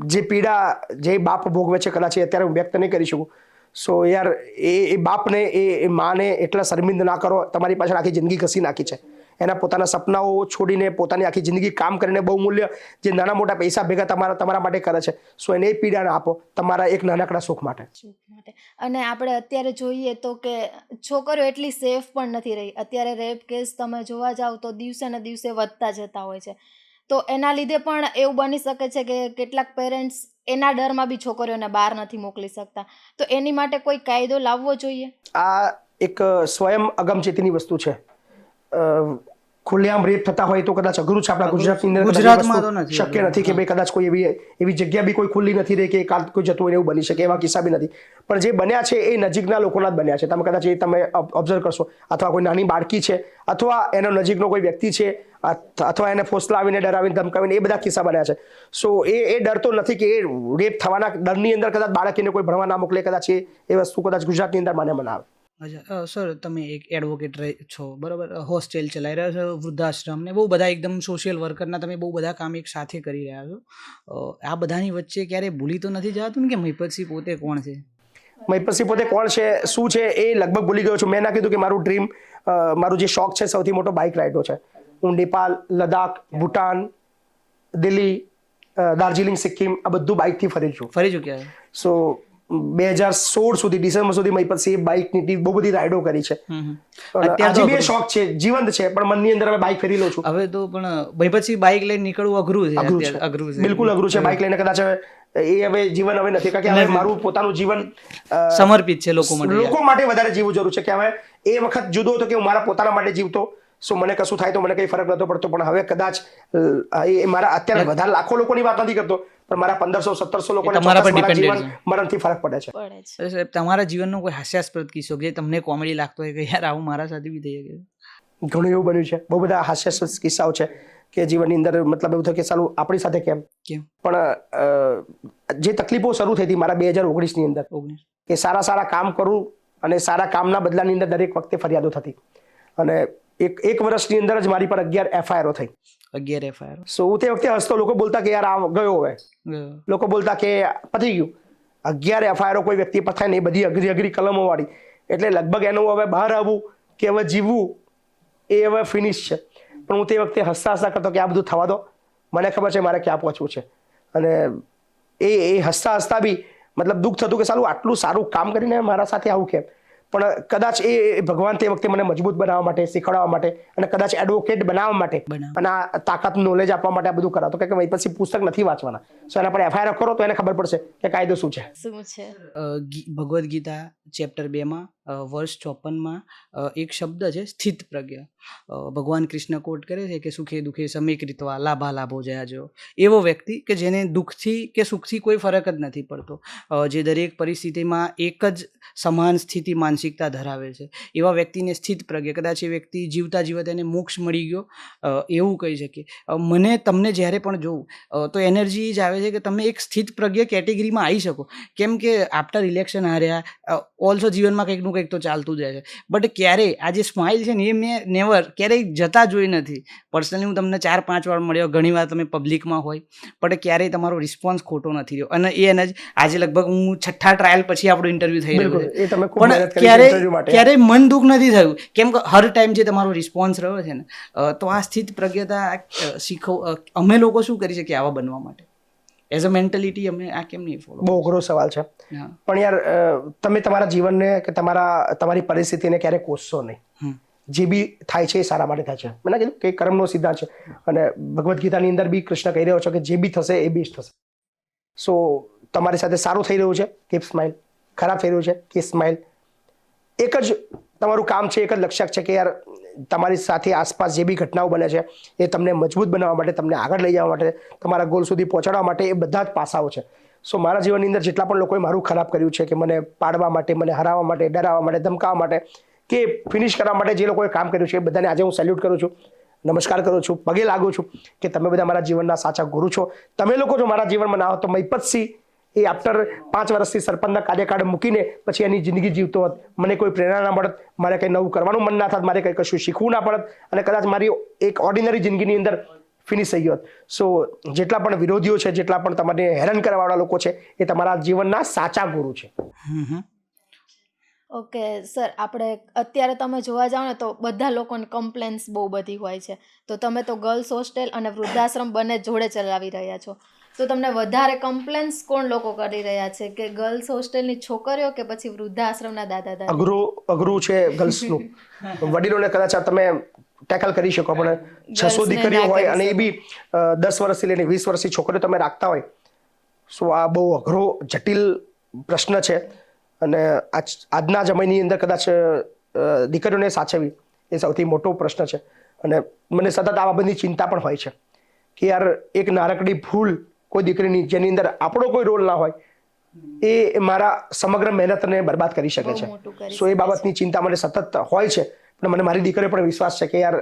જે પીડા જે બાપ ભોગવે છે, કદાચ એ અત્યારે હું વ્યક્ત નહીં કરી શકું. સો યાર, એ બાપને, એ માને એટલા શર્મિંદ ના કરો. તમારી પાછળ આખી જિંદગી ઘસી નાખી છે, એના પોતાના સપનાઓ છોડીને પોતાની આખી જિંદગી કામ કરીને બહુ મૂલ્ય જે નાના મોટા પૈસા ભેગા તમારા માટે કરે છે, સો એને એ પીડા ના આપો તમારા એક નાનકડા સુખ માટે. સુખ માટે. અને આપણે અત્યારે જોઈએ તો કે છોકરીઓ એટલી સેફ પણ નથી રહી. અત્યારે રેપ કેસ તમે જોવા જાવ તો દિવસે ને દિવસે વધતા જતા હોય છે. તો એના લીધે પણ એવું બની શકે છે કે કેટલાક પેરેન્ટ્સ એના ડરમાં બી છોકરીઓને બહાર નથી મોકલી શકતા. તો એની માટે કોઈ કાયદો લાવવો જોઈએ. આ એક સ્વયં અગમચેતીની વસ્તુ છે. ખુલ્લેઆમ રેપ થતા હોય તો કદાચ અઘરું છે. આપણા ગુજરાતની અંદર ગુજરાતમાં તો નથી, શક્ય નથી કે ભાઈ કદાચ કોઈ એવી જગ્યા બી કોઈ ખુલ્લી નથી રહી કે કોઈ જતું હોય એવું બની શકે, એવા કિસ્સા બી નથી. પણ જે બન્યા છે એ નજીકના લોકોના જ બન્યા છે. તમે કદાચ એ તમે ઓબ્ઝર્વ કરશો, અથવા કોઈ નાની બાળકી છે, અથવા એનો નજીકનો કોઈ વ્યક્તિ છે, અથવા એને ફોસલાવીને, ડરાવીને, ધમકાવીને, એ બધા કિસ્સા બન્યા છે. સો એ ડર તો નથી કે એ રેપ થવાના ડરની અંદર કદાચ બાળકીને કોઈ ભણવા ના મોકલે, કદાચ એ વસ્તુ કદાચ ગુજરાતની અંદર મને બનાવે. અચ્છા સર, તમે એક એડવોકેટ છો, બરાબર, હોસ્ટેલ ચલાવી રહ્યા છો, વૃદ્ધાશ્રમ ને બહુ બધા એકદમ સોશિયલ વર્કરના તમે બહુ બધા કામ એક સાથે કરી રહ્યા છો. આ બધાની વચ્ચે ક્યારે ભૂલી તો નથી જતું ને કે મહિપતસિંહ પોતે કોણ છે? મહિપતસિંહ પોતે કોણ છે, શું છે, એ લગભગ ભૂલી ગયો છું. મેં ના કીધું કે મારું ડ્રીમ, મારું જે શોખ છે સૌથી મોટો બાઇક રાઇડનો છે. હું નેપાલ, લદ્દાખ, ભૂટાન, દિલ્હી, દાર્જિલિંગ, સિક્કિમ આ બધું બાઇકથી ફરી ચૂક્યા છે. સો 2016 સુધી, ડિસેમ્બર સુધી મહિપતસિંહ બાઇકની બહુ બધી રાઇડો કરી છે. હજી બી શોખ છે, જીવંત છે, પણ મનની અંદર હવે બાઇક ફેરી લઉં છું. હવે તો પણ મહિપતસિંહ બાઇક લઈને નીકળવું અઘરું છે. બિલકુલ અઘરું છે. બાઇક લઈને કદાચ એ હવે જીવન હવે નથી, કારણ કે હવે મારું પોતાનું જીવન સમર્પિત છે લોકો માટે વધારે જીવવું જરૂર છે. કે હવે એ વખત જુદો હતો કે હું મારા પોતાના માટે જીવતો, સો મને કશું થાય તો મને કઈ ફરક નતો પડતો. પણ હવે કદાચ એ મારા અત્યારે વધારે લાખો લોકોની વાત નથી કરતો, પણ મારા 1500-1700 લોકોને જીવન મરણથી ફરક પડે છે. તમારા જીવનનો કોઈ હાસ્યાસ્પદ કિસ્સો કે તમને કોમેડી લાગતો હોય કે યાર આવું મારા સાથે બી થઈ શકે? ઘણું એવું બન્યું છે. બહુ બધા હાસ્યાસ્પદ કિસ્સાઓ છે કે જીવનની અંદર, મતલબ એવું થયું કે સાલું આપણી સાથે કેમ. પણ જે તકલીફો શરૂ થઈ હતી મારા 2019 ની અંદર, કે સારા કામ કરું અને સારા કામના બદલાની અંદર દરેક વખતે ફરિયાદો થતી. અને એક વર્ષની અંદર જ મારી પર 11 FIR થઈ. 11 FIR. સો તે વખતે હસતો લોકો બોલતા કે યાર આ ગયો હવે, લોકો બોલતા કે પતી ગયું. 11 FIR કોઈ વ્યક્તિ પર થાય ને, એ બધી અઘરી કલમો વાળી, એટલે લગભગ એનું હવે બહાર આવવું કે હવે જીવવું એ હવે ફિનિશ છે. પણ હું તે વખતે હસતા કરતો કે આ બધું થવા દો, મને ખબર છે મારે ક્યાં પહોંચવું છે. અને એ હસતા બી મતલબ દુઃખ થતું કે સાલું આટલું સારું કામ કરીને મારા સાથે આવું કેમ. પણ કદાચ એ ભગવાન તે વખતે મને મજબૂત બનાવવા માટે, શીખવાડવા માટે, અને કદાચ એડવોકેટ બનાવવા માટે અને આ તાકાત નોલેજ આપવા માટે આ બધું કરાવતો. કે પછી પુસ્તક નથી વાંચવાના, સો એના પર FIR કરો તો એને ખબર પડશે કે કાયદો શું છે. ભગવદ્ ગીતા ચેપ્ટર 2 વર્ષ 54 એક શબ્દ છે સ્થિત પ્રજ્ઞ. ભગવાન કૃષ્ણ કોટ કરે છે કે સુખે દુઃખે સમે કૃત્વા લાભા લાભો જયાજો. એવો વ્યક્તિ કે જેને દુઃખથી કે સુખથી કોઈ ફરક જ નથી પડતો, જે દરેક પરિસ્થિતિમાં એક જ સમાન સ્થિતિ માનસિકતા ધરાવે છે, એવા વ્યક્તિને સ્થિત પ્રજ્ઞ. કદાચ એ વ્યક્તિ જીવતા જીવત એને મોક્ષ મળી ગયો એવું કહી શકીએ. મને તમને જ્યારે પણ જોઉં તો એનર્જી જ આવે છે કે તમે એક સ્થિત પ્રજ્ઞ કેટેગરીમાં આવી શકો. કેમ કે આફ્ટર ઇલેક્શન હાર્યા, ઓલ્સો જીવનમાં કંઈકનું કંઈક તો ચાલતું જ રહે છે. બટ ક્યારેય આ જે સ્માઇલ છે ને એ મેં નેવર ક્યારેય જતા જોઈ નથી. પર્સનલી હું તમને 4-5 વાર મળ્યો, ઘણી વાર તમે પબ્લિકમાં હોય, પણ ક્યારેય તમારો રિસ્પોન્સ ખોટો નથી રહ્યો. અને એને જ આજે લગભગ હું 6ઠ્ઠા ટ્રાયલ પછી આપણો ઇન્ટરવ્યૂ થઈ રહ્યો બિલકુલ, છે, એ તમે ખૂબ પણ મહેનત કરી છે interview માટે. ક્યારેય મન દુઃખ નથી થયું, કેમ કે હર ટાઈમ જે તમારો રિસ્પોન્સ રહ્યો છે ને, તો આ સ્થિત પ્રજ્ઞતા અમે લોકો શું કરી શકીએ આવા બનવા માટે? એઝ અ મેન્ટાલિટી અમે આ કેમ નહીં ફોલો? બહુ અઘરો સવાલ છે. હા. પણ યાર તમે તમારા જીવનને કે તમારી પરિસ્થિતિને ક્યારે કોસશો નહીં. જે બી થાય છે એ સારા માટે થાય છે. મેં કીધું કે કર્મનો સિદ્ધાંત છે, અને ભગવદ્ ગીતાની અંદર બી કૃષ્ણ કહી રહ્યો છે કે જે બી થશે એ બેસ્ટ થશે. સો તમારી સાથે સારું થઈ રહ્યું છે, કીપ સ્માઇલ. ખરાબ થઈ રહ્યું છે, કીપ સ્માઇલ. એક જ તમારું કામ છે, એક જ લક્ષ્ય છે કે યાર તમારી સાથે આસપાસ જે બી ઘટનાઓ બને છે એ તમને મજબૂત બનાવવા માટે, તમને આગળ લઈ જવા માટે, તમારા ગોલ સુધી પહોંચાડવા માટે, એ બધા જ પાસાઓ છે. સો મારા જીવનની અંદર જેટલા પણ લોકોએ મારું ખરાબ કર્યું છે, કે મને પાડવા માટે, મને હરાવવા માટે, ડરાવવા માટે, ધમકાવવા માટે, કે ફિનિશ કરવા માટે જે લોકોએ કામ કર્યું છે, એ બધાને આજે હું સેલ્યુટ કરું છું, નમસ્કાર કરું છું, પગે લાગુ છું કે તમે બધા મારા જીવનના સાચા ગુરુ છો. તમે લોકો જો મારા જીવનમાં ના હો તો મહિપતસિંહ એ આફ્ટર 5 વર્ષથી સરપંચના કાર્યકાળ મૂકીને પછી એની જિંદગી જીવતો હોત. મને કોઈ પ્રેરણા ના મળત, મારે કંઈ નવું કરવાનું મન ના થાત, મારે કંઈ કશું શીખવું ના પડત, અને કદાચ મારી એક ઓર્ડિનરી જિંદગીની અંદર ફિનિશ થઈ ગયો હોત. સો જેટલા પણ વિરોધીઓ છે, જેટલા પણ તમને હેરાન કરવાવાળા લોકો છે, એ તમારા જીવનના સાચા ગુરુ છે. ઓકે સર, આપણે અત્યારે તમે જોવા જાઓ ને તો બધા લોકોની કમ્પ્લેન્સ બહુ બધી હોય છે. તો તમે તો ગર્લ્સ હોસ્ટેલ અને વૃદ્ધાશ્રમ બંને જોડે ચલાવી રહ્યા છો, તો તમને વધારે કમ્પ્લેન્સ કોણ લોકો કરી રહ્યા છે, કે ગર્લ્સ હોસ્ટેલની છોકરીઓ કે પછી વૃદ્ધાશ્રમના દાદા દાદી? અઘરું છે ગર્લ્સનું. વડીલોને કદાચ તમે ટેકલ કરી શકો, પણ 600 દીકરીઓ હોય અને એ બી 10 વર્ષથી લઈને 20 વર્ષની છોકરીઓ તમે રાખતા હોય, સો આ બહુ અઘરો જટિલ પ્રશ્ન છે. અને આજના સમયની અંદર કદાચ દીકરીઓને સાચવવી એ સૌથી મોટો પ્રશ્ન છે. અને મને સતત આ બાબતની ચિંતા પણ હોય છે કે યાર એક નાનકડી ભૂલ કોઈ દીકરીની, જેની અંદર આપણો કોઈ રોલ ના હોય, એ મારા સમગ્ર મહેનતને બરબાદ કરી શકે છે. સો એ બાબતની ચિંતા મને સતત હોય છે. પણ મને મારી દીકરીઓ પણ વિશ્વાસ છે કે યાર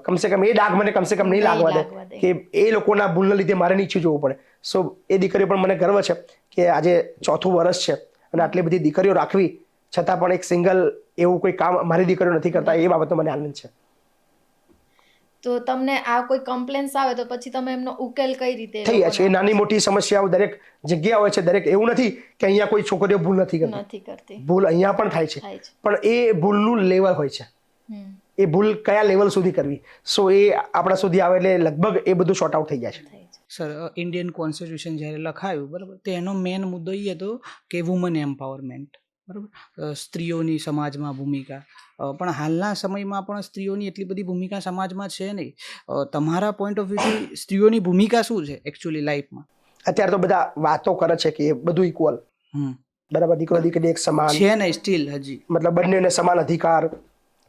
કમસે કમ એ ડાઘ મને કમસે કમ નહીં લાગવા દે કે એ લોકોના ભૂલના લીધે મારે નીચે જોવું પડે. સો એ દીકરીઓ પણ મને ગર્વ છે કે આજે 4થું વર્ષ છે અને આટલી બધી દીકરીઓ રાખવી છતાં પણ એક સિંગલ એવું કોઈ કામ મારી દીકરીઓ નથી કરતા, એ બાબતનો મને આનંદ છે. તો તમને આ કોઈ કમ્પ્લેન્સ આવે તો પછી તમે એમનો ઉકેલ કઈ રીતે? થઈ જાય છે એ નાની મોટી સમસ્યાઓ દરેક જગ્યા હોય છે. દરેક એવું નથી કે અહીંયા કોઈ છોકરીઓ ભૂલ નથી કરતી. ભૂલ અહીંયા પણ થાય છે, પણ એ ભૂલનું લેવલ હોય છે. એ ભૂલ કયા લેવલ સુધી કરવી, સો એ આપણા સુધી આવે એટલે લગભગ એ બધું શોર્ટ આઉટ થઈ જાય છે. સર, ઇન્ડિયન કોન્સ્ટિટ્યુશન જ્યારે લખાયું, બરાબર, તો એનો મેઇન મુદ્દો એ હતો કે વુમન એમ્પાવરમેન્ટ, બરાબર, સ્ત્રીઓની સમાજમાં ભૂમિકા. પણ હાલના સમયમાં પણ સ્ત્રીઓની એટલી બધી ભૂમિકા સમાજમાં છે નહીં. તમારા પોઈન્ટ ઓફ વ્યૂથી સ્ત્રીઓની ભૂમિકા શું છે એકચ્યુઅલી લાઈફમાં? અત્યારે તો બધા વાતો કરે છે કે બધું ઇક્વલ, બરાબર, દીકરો દીકરી એક સમાન છે ને, સ્ટીલ હજી મતલબ બંનેને સમાન અધિકાર,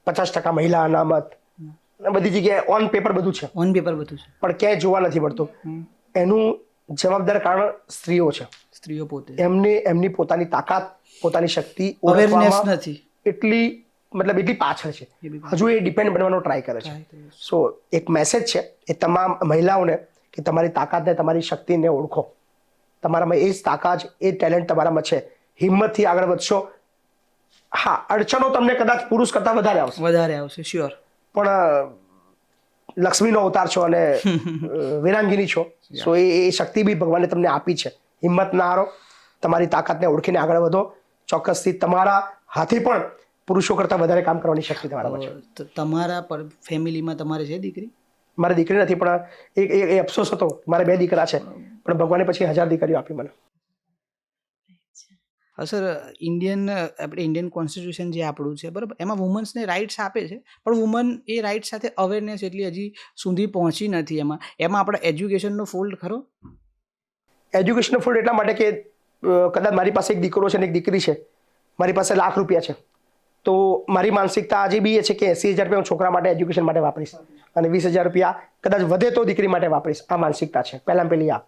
50% મહિલા અનામત, બધી જગ્યાએ ઓન પેપર બધું છે, પણ ક્યાંય જોવા નથી મળતું. એનું જવાબદાર કારણ સ્ત્રીઓ છે. સ્ત્રીઓ પોતે એમની પોતાની તાકાત, પોતાની શક્તિ અવેરનેસ નથી, એટલી પાછળ છે. હજુ એ ડિપેન્ડ બનવાનો ટ્રાય કરે છે. સો એક મેસેજ છે એ તમામ મહિલાઓને કે તમારી તાકાતને, તમારી શક્તિને ઓળખો. તમારામાં એ જ તાકાત, એ ટેલેન્ટ તમારામાં છે. હિંમતથી આગળ વધશો. હા, અડચણો તમને કદાચ પુરુષ કરતા વધારે આવશે, શ્યોર, પણ લક્ષ્મીનો અવતાર છો અને વીરાંગીની છો. સો એ શક્તિ બી ભગવાને તમને આપી છે. હિંમત ના હારો, તમારી તાકાતને ઓળખીને આગળ વધો. ચોક્કસથી તમારા હાથી પણ પુરુષો કરતા વધારે કામ કરવાની શક્તિ તમારામાં છે. તમારા ફેમિલીમાં તમારે છે દીકરી? મારી દીકરી નથી, પણ એ અફસોસ હતો. મારે 2 દીકરા છે, પણ ભગવાને પછી 1000 દીકરીઓ આપી મને. સર, ઇન્ડિયન કોન્સ્ટિટ્યુશન જે આપણું છે, બરાબર, એમાં વુમન્સને રાઇટ્સ આપે છે, પણ વુમન એ રાઇટ્સ સાથે અવેરનેસ એટલી હજી સુધી પહોંચી નથી. એમાં આપણા એજ્યુકેશનનો ફોલ્ટ ખરો? એજ્યુકેશનનો ફોલ્ટ એટલા માટે કે કદાચ મારી પાસે એક દીકરો છે ને એક દીકરી છે, મારી પાસે લાખ રૂપિયા છે, તો મારી માનસિકતા આજે બી એ છે કે 80,000 રૂપિયા હું છોકરા માટે એજ્યુકેશન માટે વાપરીશ અને 20,000 રૂપિયા કદાચ વધે તો દીકરી માટે વાપરીશ. આ માનસિકતા છે પહેલી આ.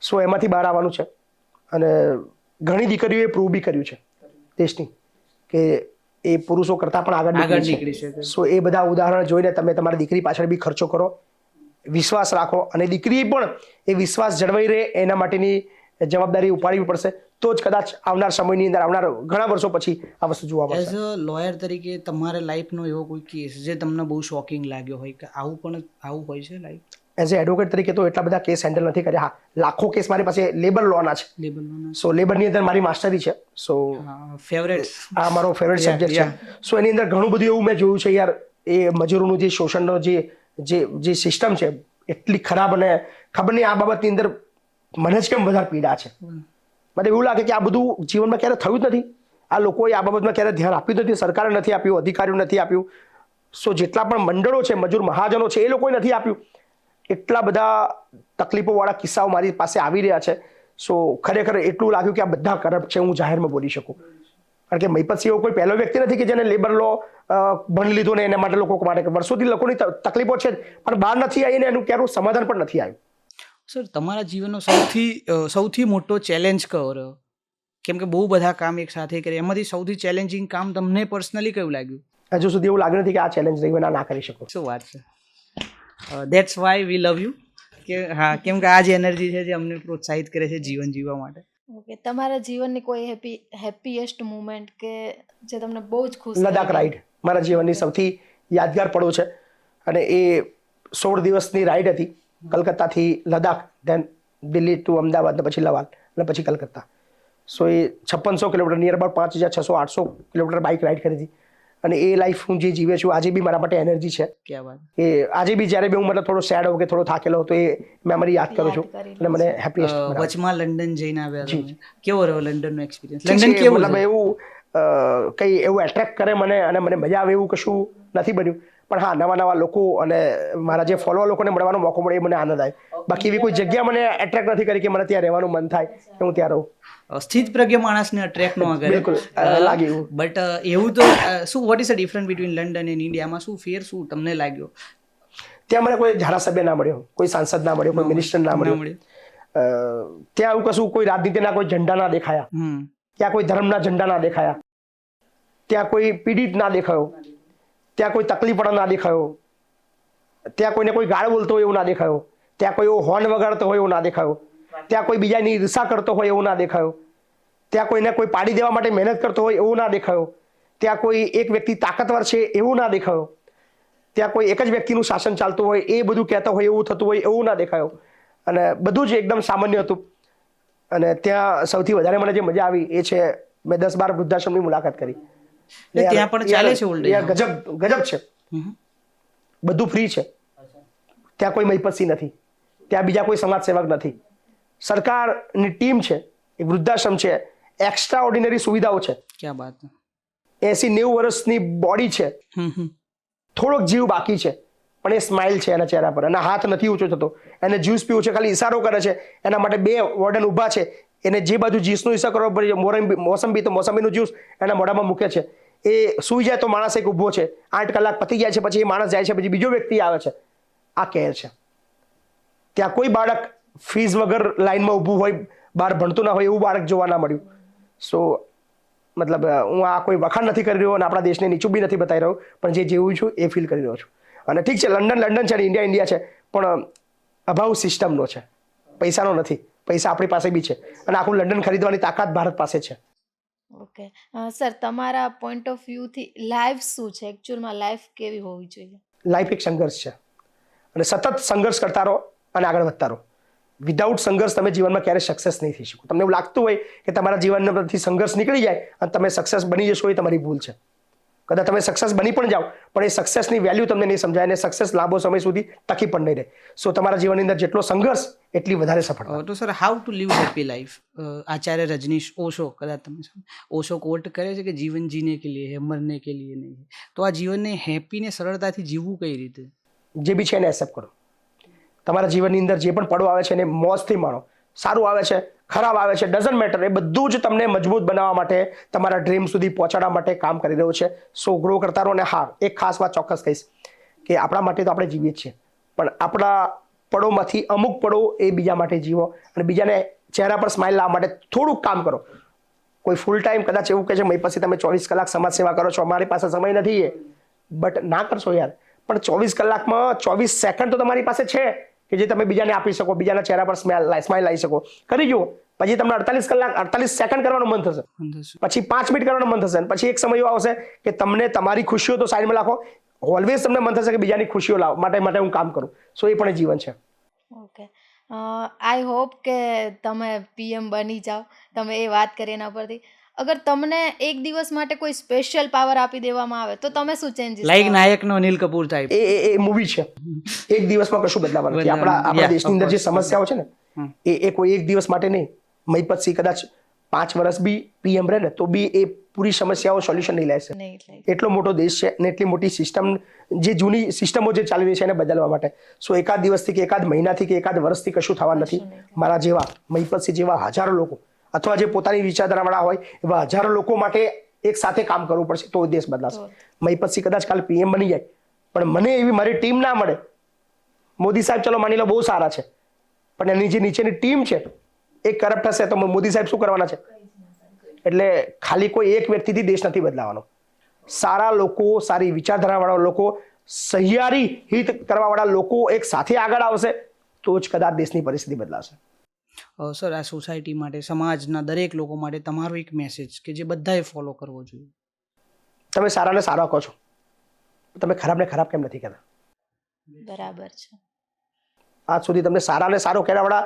સો એમાંથી બહાર આવવાનું છે. અને ઘણી દીકરીઓએ પ્રૂવ બી કર્યું છે દેશની કે એ પુરુષો કરતાં પણ આગળ નીકળી છે. સો એ બધા ઉદાહરણ જોઈને તમે તમારી દીકરી પાછળ બી ખર્ચો કરો, વિશ્વાસ રાખો, અને દીકરીએ પણ એ વિશ્વાસ જળવાઈ રહે એના માટેની જવાબદારી ઉપાડવી પડશે. તો જ કદાચ આવનાર સમયની અંદર આવનાર ઘણા વર્ષો પછી આ વસ્તુ જોવા મળશે. એઝ અ લોયર તરીકે તમારા લાઈફનો એવો કોઈ કેસ જે તમને બહુ શોકિંગ લાગ્યો હોય કે આવું હોય છે લાઈફ? એઝ એ એડવોકેટ તરીકે તો એટલા બધા કેસ હેન્ડલ નથી કર્યા. હા, લાખો કેસ મારી પાસે લેબર લોના છે. લેબલનો સો લેબરની અંદર મારી માસ્ટરી છે. સો ફેવરેટ આ મારો ફેવરેટ સબ્જેક્ટ છે. સો એની અંદર ઘણું બધું એવું મેં જોયું છે યાર, એ મજૂરોનું જે શોષણનો જે સિસ્ટમ છે એટલી ખરાબ, અને ખબર નહીં આ બાબતની અંદર મને જ કેમ વધારે પીડા છે. મને એવું લાગે કે આ બધું જીવનમાં ક્યારે થયું જ નથી. આ લોકોએ આ બાબતમાં ક્યારે ધ્યાન આપ્યું નથી, સરકારે નથી આપ્યું, અધિકારીઓ નથી આપ્યું. સો જેટલા પણ મંડળો છે, મજૂર મહાજનો છે, એ લોકોએ નથી આપ્યું. એટલા બધા તકલીફોવાળા કિસ્સાઓ મારી પાસે આવી રહ્યા છે. સો ખરેખર એટલું લાગ્યું કે આ બધા કરપ્ટ છે, હું જાહેરમાં બોલી શકું. કારણ કે મહિપતસિંહ એવો કોઈ પહેલો વ્યક્તિ નથી કે જેને લેબર લો ભણી લીધો ને એના માટે લોકો માટે વર્ષોથી લોકોની તકલીફો છે પણ બહાર નથી આવી, ને એનું ક્યારું સમાધાન પણ નથી આવ્યું. સર, તમારા જીવનનો સૌથી મોટો ચેલેન્જ કયો રહ્યો? કેમ કે બહુ બધા કામ એક સાથે કરે, એમાંથી સૌથી ચેલેન્જિંગ કામ તમને પર્સનલી કયું લાગ્યું? હજુ સુધી એવું લાગ્યું નથી કે આ ચેલેન્જ રહી ના કરી શકું. શું વાત છે! That's why we love you. કે હા, કેમ કે આ જે એનર્જી છે જે અમને પ્રોત્સાહિત કરે છે જીવન જીવવા માટે. ઓકે, તમારા જીવનની કોઈ હેપીએસ્ટ મુમેન્ટ કે જે તમને બહુ જ ખુશ લદ્દાખ રાઈડ મારા જીવનની સૌથી યાદગાર પળો છે. અને એ 16 દિવસની રાઈડ હતી, કલકત્તાથી લદ્દાખ, ધેન દિલ્હી ટુ અમદાવાદ, ને પછી લવાલ, અને પછી કલકત્તા. સો એ 5600 kilometre, near about 5600-800 kilometre bike ride કરી હતી. અને એ લાઈફ હું જે જીવે છું આજે બી મારા માટે એનર્જી છે. ક્યાં વાત! એ આજે બી જ્યારે બી હું મતલબ થોડો સેડ હોઉં કે થોડો થાકેલો તો એ મેમરી યાદ કરું છું અને મને હેપીએસ્ટ. વચમાં લંડન જઈને આવ્યા તમે, કેવો રહ્યો લંડનનો એક્સપિરિયન્સ? લંડન લંડન કેવું મતલબ છે? એવું કંઈ એવું એટ્રેક્ટ કરે મને અને મને મજા આવે એવું કશું નથી બન્યું. પણ હા, નવા નવા લોકો અને મારા જે ફોલોઅર લોકોને મળવાનો મોકો મળે એ મને આનંદ આવે. બાકી એવી કોઈ જગ્યા મને એટ્રેક્ટ નથી કરી કે મને ત્યાં રહેવાનું મન થાય કે હું ત્યાં રહું. સ્થિત પ્રજ્ઞ માણસને અટ્રેક્ટ ન કરે, બિલકુલ લાગે એવું. બટ એવું તો શું, what is the difference between London and ઇન્ડિયામાં? શું ફેર શું તમને લાગ્યો? ત્યાં મને કોઈ ધારાસભ્ય ના મળ્યો, કોઈ સાંસદ ના મળ્યો, કોઈ મિનિસ્ટર ના મળ્યો. ત્યાં આવું કશું કોઈ રાજનીતિના કોઈ ઝંડા ના દેખાયા, ત્યાં કોઈ ધર્મના ઝંડા ના દેખાયા, ત્યાં કોઈ પીડિત ના દેખાયો, ત્યાં કોઈ તકલીફવાળો ના દેખાયો, ત્યાં કોઈને કોઈ ગાળ બોલતો હોય એવું ના દેખાયો, ત્યાં કોઈ એવો હોર્ન વગાડતો હોય એવું ના દેખાયો, ત્યાં કોઈ બીજાની ઈર્ષા કરતો હોય એવું ના દેખાયો, ત્યાં કોઈને કોઈ પાડી દેવા માટે મહેનત કરતો હોય એવું ના દેખાયો, ત્યાં કોઈ એક વ્યક્તિ તાકાતવર છે એવું ના દેખાયો, ત્યાં કોઈ એક જ વ્યક્તિનું શાસન ચાલતું હોય એ બધું કહેતો હોય એવું થતું હોય એવું ના દેખાયો. અને બધું જ એકદમ સામાન્ય હતું. અને ત્યાં સૌથી વધારે મને જે મજા આવી એ છે મેં 10-12 વૃદ્ધાશ્રમની મુલાકાત કરી. ત્યાં પણ ચાલે છે ઓલ્ડ એજ? ગજબ છે, બધું ફ્રી છે. ત્યાં કોઈ મહિપતસિંહ નથી, ત્યાં બીજા કોઈ સમાજ સેવક નથી, સરકારની ટીમ છે, એક વૃદ્ધાશ્રમ છે, એક્સ્ટ્રા ઓર્ડિનરી સુવિધાઓ છે. ક્યાં વાત! 80-90 વર્ષની બોડી છે, થોડોક જીવ બાકી છે પણ એ સ્માઇલ છે એના ચહેરા પર, એના હાથ નથી ઊંચો થતો, એને જ્યુસ પીવું છે ખાલી ઈશારો કરે છે, એના માટે 2 વોર્ડન ઊભા છે, એને જે બાજુ જ્યુસનો ઈશારો કરવો પડે, મોસંબી તો મોસંબીનું જ્યુસ એના મોઢામાં મૂકે છે. એ સૂઈ જાય તો માણસ એક ઊભો છે, 8 કલાક પતી જાય છે પછી એ માણસ જાય છે, પછી બીજો વ્યક્તિ આવે છે. આ કેર છે. ત્યાં કોઈ બાળક ફીસ વગર લાઈનમાં ઊભું હોય, બહાર ભણતું ના હોય એવું બાળક જોવા ના મળ્યું. સો મતલબ હું આ કોઈ વખાણ નથી કરી રહ્યો અને આપણા દેશને નીચું બી નથી બતાવી રહ્યો, પણ જે જેવું છું એ ફીલ કરી રહ્યો છું. અને ઠીક છે, લંડન છે, ઇન્ડિયા છે, પણ અભાવ સિસ્ટમનો છે, પૈસાનો નથી. પૈસા આપણી પાસે બી છે અને આખું લંડન ખરીદવાની તાકાત ભારત પાસે છે. ઓકે સર, તમારા પોઈન્ટ ઓફ વ્યૂથી લાઈફ શું છે? એકચ્યુઅલમાં લાઈફ કેવી હોવી જોઈએ? લાઈફ એક સંઘર્ષ છે અને સતત સંઘર્ષ કરતા રહો અને આગળ વધતા રહો. વિધાઉટ સંઘર્ષ તમે જીવનમાં ક્યારે સક્સેસ નહીં થઈ શકો. તમને એવું લાગતું હોય કે તમારા જીવનમાંથી સંઘર્ષ નીકળી જાય અને તમે સક્સેસ બની જશો, એ તમારી ભૂલ છે. કદાચ તમે સક્સેસ બની પણ જાઓ પણ એ સક્સેસની વેલ્યુ તમને નહીં સમજાય અને સક્સેસ લાંબો સમય સુધી ટકી પણ નહીં રહે. સો તમારા જીવનની અંદર જેટલો સંઘર્ષ એટલી વધારે સફળતા. તો sir, how to live happy life? Acharya Rajneesh Osho, કદાચ તમે ઓશો કોટ કરે છે કે જીવન જીને કે લીએ હે, મરને કે લીએ નહીં. તો આ જીવનને હેપી ને સરળતાથી જીવવું કઈ રીતે? જે બી છે એને એક્સેપ્ટ કરો. તમારા જીવનની અંદર જે પણ પડો આવે છે એને મોજથી માણો. સારું આવે છે, ખરાબ આવે છે, ડઝન્ટ મેટર. એ બધું જ તમને મજબૂત બનાવવા માટે, તમારા ડ્રીમ સુધી પહોંચાડવા માટે કામ કરી રહ્યું છે. સો ગ્રો કરતા રહો. અને હા, એક ખાસ વાત ચોક્કસ કહીશ કે આપણા માટે તો આપણે જીવીએ જ છીએ, પણ આપણા પડોમાંથી અમુક પડો એ બીજા માટે જીવો અને બીજાને ચહેરા પર સ્માઇલ લાવવા માટે થોડુંક કામ કરો. કોઈ ફૂલ ટાઈમ કદાચ એવું કહે છે મય પછી તમે 24 કલાક સમાજ સેવા કરો છો, અમારી પાસે સમય નથી, એ બટ ના કરશો યાર. પણ 24 કલાકમાં 24 સેકન્ડ તો તમારી પાસે છે કે જે તમે બીજાને આપી શકો, બીજાના ચહેરા પર સ્માઇલ લાવી શકો. કરી જુઓ પછી તમને 48 કલાક 48 સેકન્ડ કરવાનું મન થશે, પછી 5 મિનિટ કરવાનું મન થશે, અને પછી એક સમય એવો આવશે કે તમને તમારી ખુશીઓ તો સાઈડમાં રાખો, ઓલવેઝ તમને મન થશે કે બીજાની ખુશીઓ માટે હું કામ કરું. સો એ પણ જીવન છે. ઓકે, આઈ હોપ કે તમે પીએમ બની જાઓ. તમે એ વાત કરી એના પરથી. અગર તમને એક દિવસ માટે કોઈ સ્પેશિયલ પાવર આપી દેવામાં આવે તો તમે શું changes like નાયકનો Anil Kapoor type. એ મૂવી છે. એક દિવસમાં કશું બદલાવાનું નથી. આપણા દેશની અંદર જે સમસ્યાઓ છે ને એ કોઈ એક દિવસ માટે નહીં. મહિપતસિંહ કદાચ 5 વર્ષ બી પીએમ રહે ને તો બી એ પૂરી સમસ્યાઓ સોલ્યુશન નહીં લેશે. એટલો મોટો દેશ છે ને એટલી મોટી સિસ્ટમ, જે જૂની સિસ્ટમો જે ચાલી રહી છે એને બદલવા માટે સો એકાદ દિવસથી કે એકાદ મહિનાથી કે એકાદ વર્ષથી કશું થવા નથી. મારા જેવા મહિપતસિંહ જેવા હજારો લોકો અથવા જે પોતાની વિચારધારાવાળા હોય એવા હજારો લોકો માટે એક સાથે કામ કરવું પડશે તો દેશ બદલાશે. મહિપતસિંહ કદાચ કાલે પીએમ બની જાય પણ મને એવી મારી ટીમ ના મળે. મોદી સાહેબ ચલો માની લો બહુ સારા છે પણ એની જે નીચેની ટીમ છે એ કરપ્ટ હશે તો મોદી સાહેબ શું કરવાના છે? એટલે ખાલી કોઈ એક વ્યક્તિથી દેશ નથી બદલાવાનો. સારા લોકો, સારી વિચારધારાવાળા લોકો, સહિયારી હિત કરવાવાળા લોકો એક સાથે આગળ આવશે તો જ કદાચ દેશની પરિસ્થિતિ બદલાશે. સર, આ સોસાયટી માટે, સમાજના દરેક લોકો માટે તમારો એક મેસેજ કે જે બધાએ ફોલો કરવો જોઈએ. તમે સારાને સારા કહો છો, તમે ખરાબને ખરાબ કેમ નથી કહેતા? બરાબર છે. આજ સુધી તમને સારાને સારો કહેવાવાળા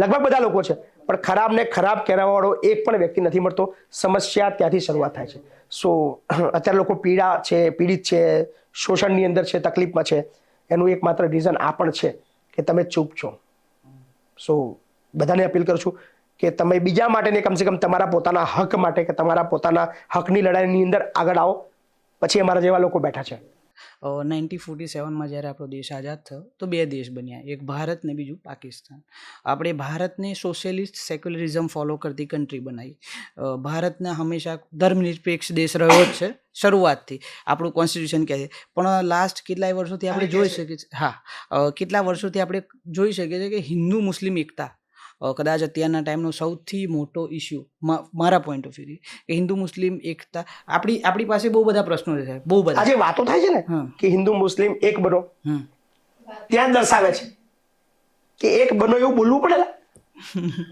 લગભગ બધા લોકો છે પણ ખરાબને ખરાબ કહેવાવાળો એક પણ વ્યક્તિ નથી મળતો. સમસ્યા ત્યાંથી શરૂઆત થાય છે. સો અત્યારે લોકો પીડિત છે, શોષણની અંદર છે, તકલીફમાં છે. એનું એકમાત્ર રીઝન આ પણ છે કે તમે ચૂપ છો. સો બધાને અપીલ કરું છું કે તમે બીજા માટે ને કમસે કમ તમારા પોતાના હક માટે કે તમારા પોતાના હકની લડાઈની અંદર આગળ આવો. પછી અમારા જેવા લોકો બેઠા છે. 1947માં જ્યારે આપણો દેશ આઝાદ થયો તો 2 દેશ બન્યા, એક ભારત ને બીજું પાકિસ્તાન. આપણે ભારતને સોશિયલિસ્ટ સેક્યુલરિઝમ ફોલો કરતી કન્ટ્રી બનાવી. ભારતને હંમેશા ધર્મનિરપેક્ષ દેશ રહ્યો જ છે શરૂઆતથી, આપણું કોન્સ્ટિટ્યુશન કહે છે. પણ લાસ્ટ કેટલાય વર્ષોથી આપણે જોઈ શકીએ છીએ, કેટલા વર્ષોથી આપણે જોઈ શકીએ છીએ કે હિન્દુ મુસ્લિમ એકતા કદાચ અત્યારના ટાઈમનો સૌથી મોટો ઇસ્યુ મારા પોઈન્ટ ઓફ વ્યૂથી કે હિન્દુ મુસ્લિમ એકતા. આપણી પાસે બહુ બધા પ્રશ્નો છે, બહુ બધા. આજે વાતો થાય છે ને કે હિન્દુ મુસ્લિમ એક બનો, ત્યાં દર્શાવે છે કે એક બનો એવું બોલવું પડે.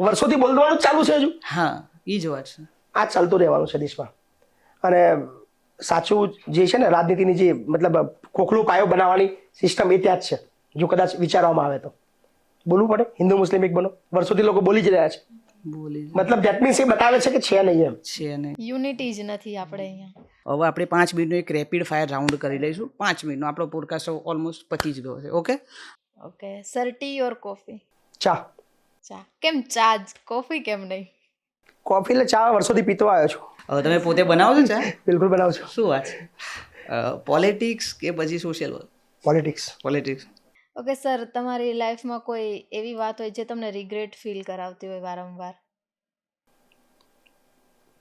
વર્ષોથી બોલવાનું ચાલુ છે હજુ. હા, એ જ વાત છે. આ ચાલતું રહેવાનું છે દેશમાં. અને સાચું જે છે ને રાજનીતિની જે મતલબ ખોખલું પાયો બનાવવાની સિસ્ટમ એ ત્યાં જ છે. જો કદાચ વિચારવામાં આવે તો બોલવું પડે હિન્દુ મુસ્લિમ એક બનો. વર્ષોથી લોકો બોલી જ રહ્યા છે. મતલબ ધેટ મીન્સ એ બતાવે છે કે છે નહીં એમ. છે નહીં, યુનિટી જ નથી આપણે અહીંયા. હવે આપણે 5 મિનિટનો એક રેપિડ ફાયર રાઉન્ડ કરી લઈશું. 5 મિનિટનો આપણો પોડકાસ્ટ ઓલમોસ્ટ પતી જ ગયો છે. Okay sir, T or coffee? ચા. ચા. કેમ ચા જ, કોફી કેમ નહીં? કોફી એટલે ચા વર્ષોથી પીતો આવ્યો છું. હવે તમે પોતે બનાવો છો ચા? બિલકુલ બનાવું છું. શું વાત છે? પોલિટિક્સ કે પછી social work? Politics. Okay sir, તમારી લાઈફમાં કોઈ એવી વાત હોય જે તમને રિગ્રેટ ફીલ કરાવતી હોય વારંવાર?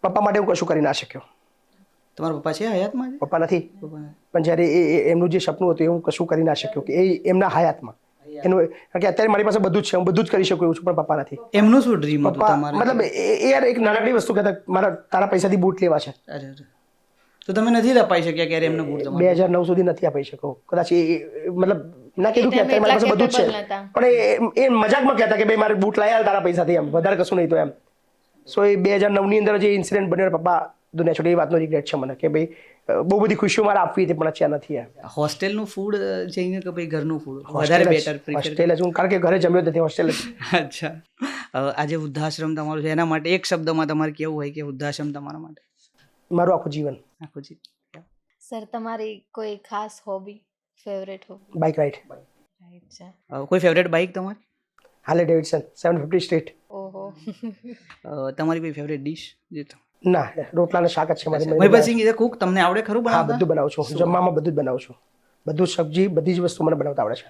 પપ્પા માટે હું કશું કરી ના શક્યો. તમારા પપ્પા છે હયાતમાં? પપ્પા નથી, પણ જ્યારે એમનું જે સપનું હતું એ હું કશું કરી ના શક્યો કે એ એમના હયાતમાં એનું. કારણ કે અત્યારે મારી પાસે બધું જ છે, હું બધું જ કરી શકું એવું છું, પણ પપ્પા નથી. એમનું શું ડ્રીમ હતું પપ્પા તમારે? મતલબ એ યાર એક નાનકડી વસ્તુ કહેતા મારા તારા પૈસાથી બૂટ લેવા છે. તો તમે નથી અપાઈ શક્યા ક્યારે એમને બૂટ? 2009 સુધી નથી અપાઈ શક્યો. કદાચ એ મતલબ ના કીધું કે અત્યારે મારી પાસે બધું જ છે, પણ એ મજાકમાં કહેતા કે ભાઈ મારે બૂટ લાયા તારા પૈસાથી, એમ વધારે કશું નહીં તો એમ. સો એ 2009ની અંદર જે ઇન્સિડન્ટ બન્યો પપ્પા દુનિયા છોડી, એ વાતનો રિગ્રેટ છે મને કે ભાઈ બહુ બધી ખુશીઓ મારે આપવી હતી પણ અત્યારે નથી. હોસ્ટેલનું ફૂડ જઈને કે ભાઈ ઘરનું ફૂડ વધારે બેટર પ્રિફર? હોસ્ટેલ જ હું, કારણ કે ઘરે જમ્યો નથી, હોસ્ટેલ જ. અચ્છા. આજે વૃદ્ધાશ્રમ તમારું છે, એના માટે એક શબ્દમાં તમારે કેવું હોય કે વૃદ્ધાશ્રમ તમારા માટે? મારું આખું જીવન. સર, તમારી કોઈ ખાસ hobby, favourite hobby? Bike ride. કોઈ ફેવરેટ બાઇક તમારી? Harley Davidson 750 street. ઓહો. તમારી કોઈ ફેવરેટ ડિશ? ના, રોટલા અને શાક જ છે મારી. Mahipatsinh is a Cook. તમને આવડે ખરું બનાવતા? હા, બધું બનાવું છું. જમવામાં બધું જ બનાવું છું. બધું સબ્જી, બધી જ વસ્તુ મને બનાવતા આવડે છે.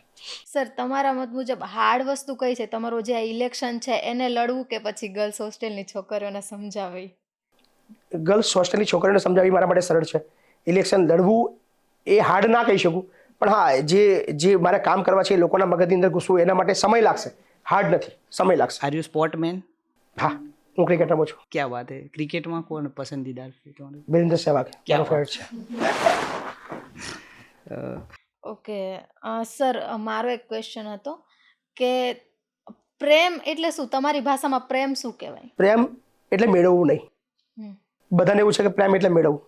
સર, તમારા મત મુજબ હાર્ડ વસ્તુ કઈ છે? તમારું જે ઇલેક્શન છે એને લડવું કે પછી ગર્લ્સ હોસ્ટેલની છોકરીઓને સમજાવવી? ગર્લ્સ હોસ્ટેલની છોકરીઓને સમજાવવી મારા માટે સરળ છે. ઇલેક્શન લડવું એ હાર્ડ ના કહી શકું, પણ હા જે મારે કામ કરવા છે એ લોકોના મગજની અંદર ઘૂસવું એના માટે સમય લાગશે. હાર્ડ નથી, સમય લાગશે. Are you sportsman? હા, હું ક્રિકેટ રમું છું. ક્યાં વાત હે. ક્રિકેટમાં કોણ પસંદીદાર? વિરેન્દ્ર સહેવાગ મારો ફેવરેટ છે. ઓકે સર, મારો એક ક્વેશ્ચન હતો કે પ્રેમ એટલે શું? તમારી ભાષામાં પ્રેમ શું કહેવાય? પ્રેમ એટલે મેળવવું નહીં. હમ. બધાને એવું છે કે પ્રેમ એટલે મેળવવું.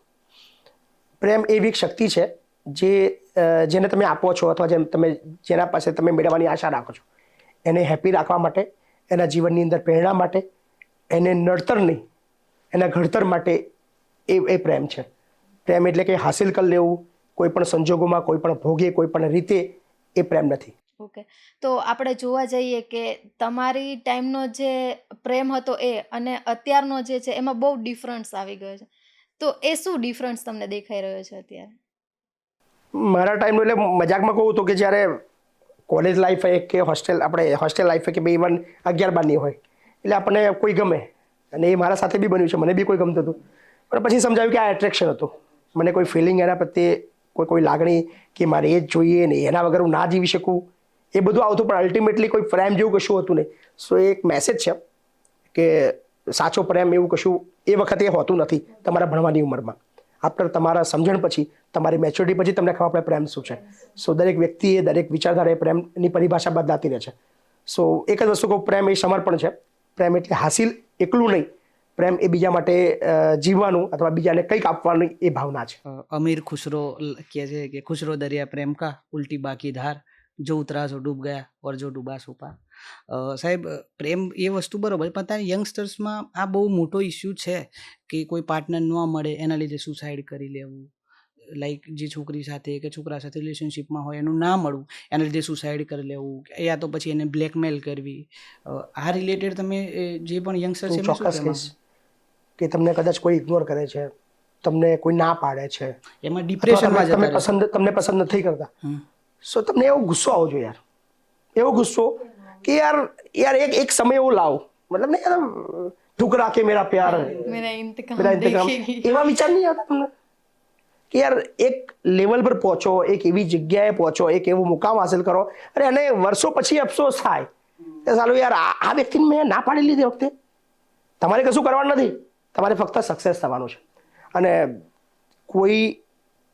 પ્રેમ એવી એક શક્તિ છે જેને તમે આપો છો અથવા જેના પાસે તમે મેળવવાની આશા રાખો છો, એને હેપી રાખવા માટે, એના જીવનની અંદર પ્રેરણા માટે, એને નડતર નહીં, એના ઘડતર માટે એ પ્રેમ છે. પ્રેમ એટલે કે હાસિલ કરી લેવું કોઈ પણ સંજોગોમાં, કોઈ પણ ભોગે, કોઈ પણ રીતે, એ પ્રેમ નથી. ઓકે, તો આપણે જોવા જઈએ કે તમારી ટાઈમનો જે પ્રેમ હતો એ અને અત્યારનો જે છે એમાં બહુ ડિફરન્સ આવી ગયો છે. તો એ શું ડિફરન્સ તમને દેખાઈ રહ્યો છે અત્યારે? મારા ટાઈમનો એટલે મજાકમાં કહું તો કે જ્યારે કોલેજ લાઈફ હોય કે હોસ્ટેલ લાઈફ હોય કે ભાઈ ઇવન 11-12ની હોય એટલે આપણને કોઈ ગમે, અને એ મારા સાથે બી બન્યું છે, મને બી કોઈ ગમતું હતું, પણ પછી સમજાયું કે આ એટ્રેક્શન હતું. મને કોઈ ફિલિંગ એના પ્રત્યે કોઈ લાગણી કે મારે એ જ જોઈએ ને એના વગર હું ના જીવી શકું, એ બધું આવતું, પણ અલ્ટિમેટલી કોઈ પ્રેમ જેવું કશું હતું નહીં. સો એક મેસેજ છે કે સાચો પ્રેમ એવું કશું એ વખતે હોતું નથી તમારા ભણવાની ઉંમરમાં. આફ્ટર તમારા સમજણ પછી, તમારી મેચ્યોરિટી પછી તમને ખબર પડે પ્રેમ શું છે. સો દરેક વ્યક્તિએ, દરેક વિચારધારાએ પ્રેમની પરિભાષા બદલાતી રહે છે. સો એક જ વસ્તુ કહું, પ્રેમ એ સમર્પણ છે. પ્રેમ એટલે હાસિલ એકલું નહીં, પ્રેમ એ બીજા માટે જીવવાનું અથવા બીજાને કંઈક આપવાની એ ભાવના છે. અમીર ખુશરો કહે છે કે ખુશરો દરિયા પ્રેમ કા ઉલ્ટી બાકી ધાર, જો ઉતરા સો ડૂબ ગયા ઓર જો ડૂબા સો પાર. સાહેબ, પ્રેમ એ વસ્તુ બરોબર, પણ ત્યાં યંગસ્ટર્સમાં આ બહુ મોટો ઇસ્યુ છે કે કોઈ પાર્ટનર ન મળે એના લીધે સુસાઇડ કરી લેવું. લાઈક જે છોકરી સાથે કે છોકરા સાથે રિલેશનશિપમાં હોય એનું ના મળવું, એના લીધે સુસાઇડ કરી લેવું, યા તો પછી એને બ્લેકમેલ કરવી. આ રિલેટેડ તમે જે પણ યંગસ્ટર છે ચોક્કસ કહીશ કે તમને કદાચ કોઈ ઇગ્નોર કરે છે, તમને કોઈ ના પાડે છે, એમાં ડિપ્રેશનમાં તમને પસંદ નથી કરતા, સો તમને એવો ગુસ્સો આવો જોઈએ યાર. એવો ગુસ્સો કે યાર એક સમય એવો લાવો, મતલબ ને યાર ઠુકરા કે મેરા પ્યાર મેરા ઇંતકામ એવા વિચાર નહીં આવતા તમને કે યાર એક લેવલ પર પહોંચો, એક એવી જગ્યાએ પહોંચો, એક એવો મુકામ હાસિલ કરો, અને એને વર્ષો પછી અફસોસ થાય કે સાલું યાર આ વ્યક્તિને મેં ના પાડી લીધી વખતે. તમારે કશું કરવાનું નથી, તમારે ફક્ત સક્સેસ થવાનું છે. અને કોઈ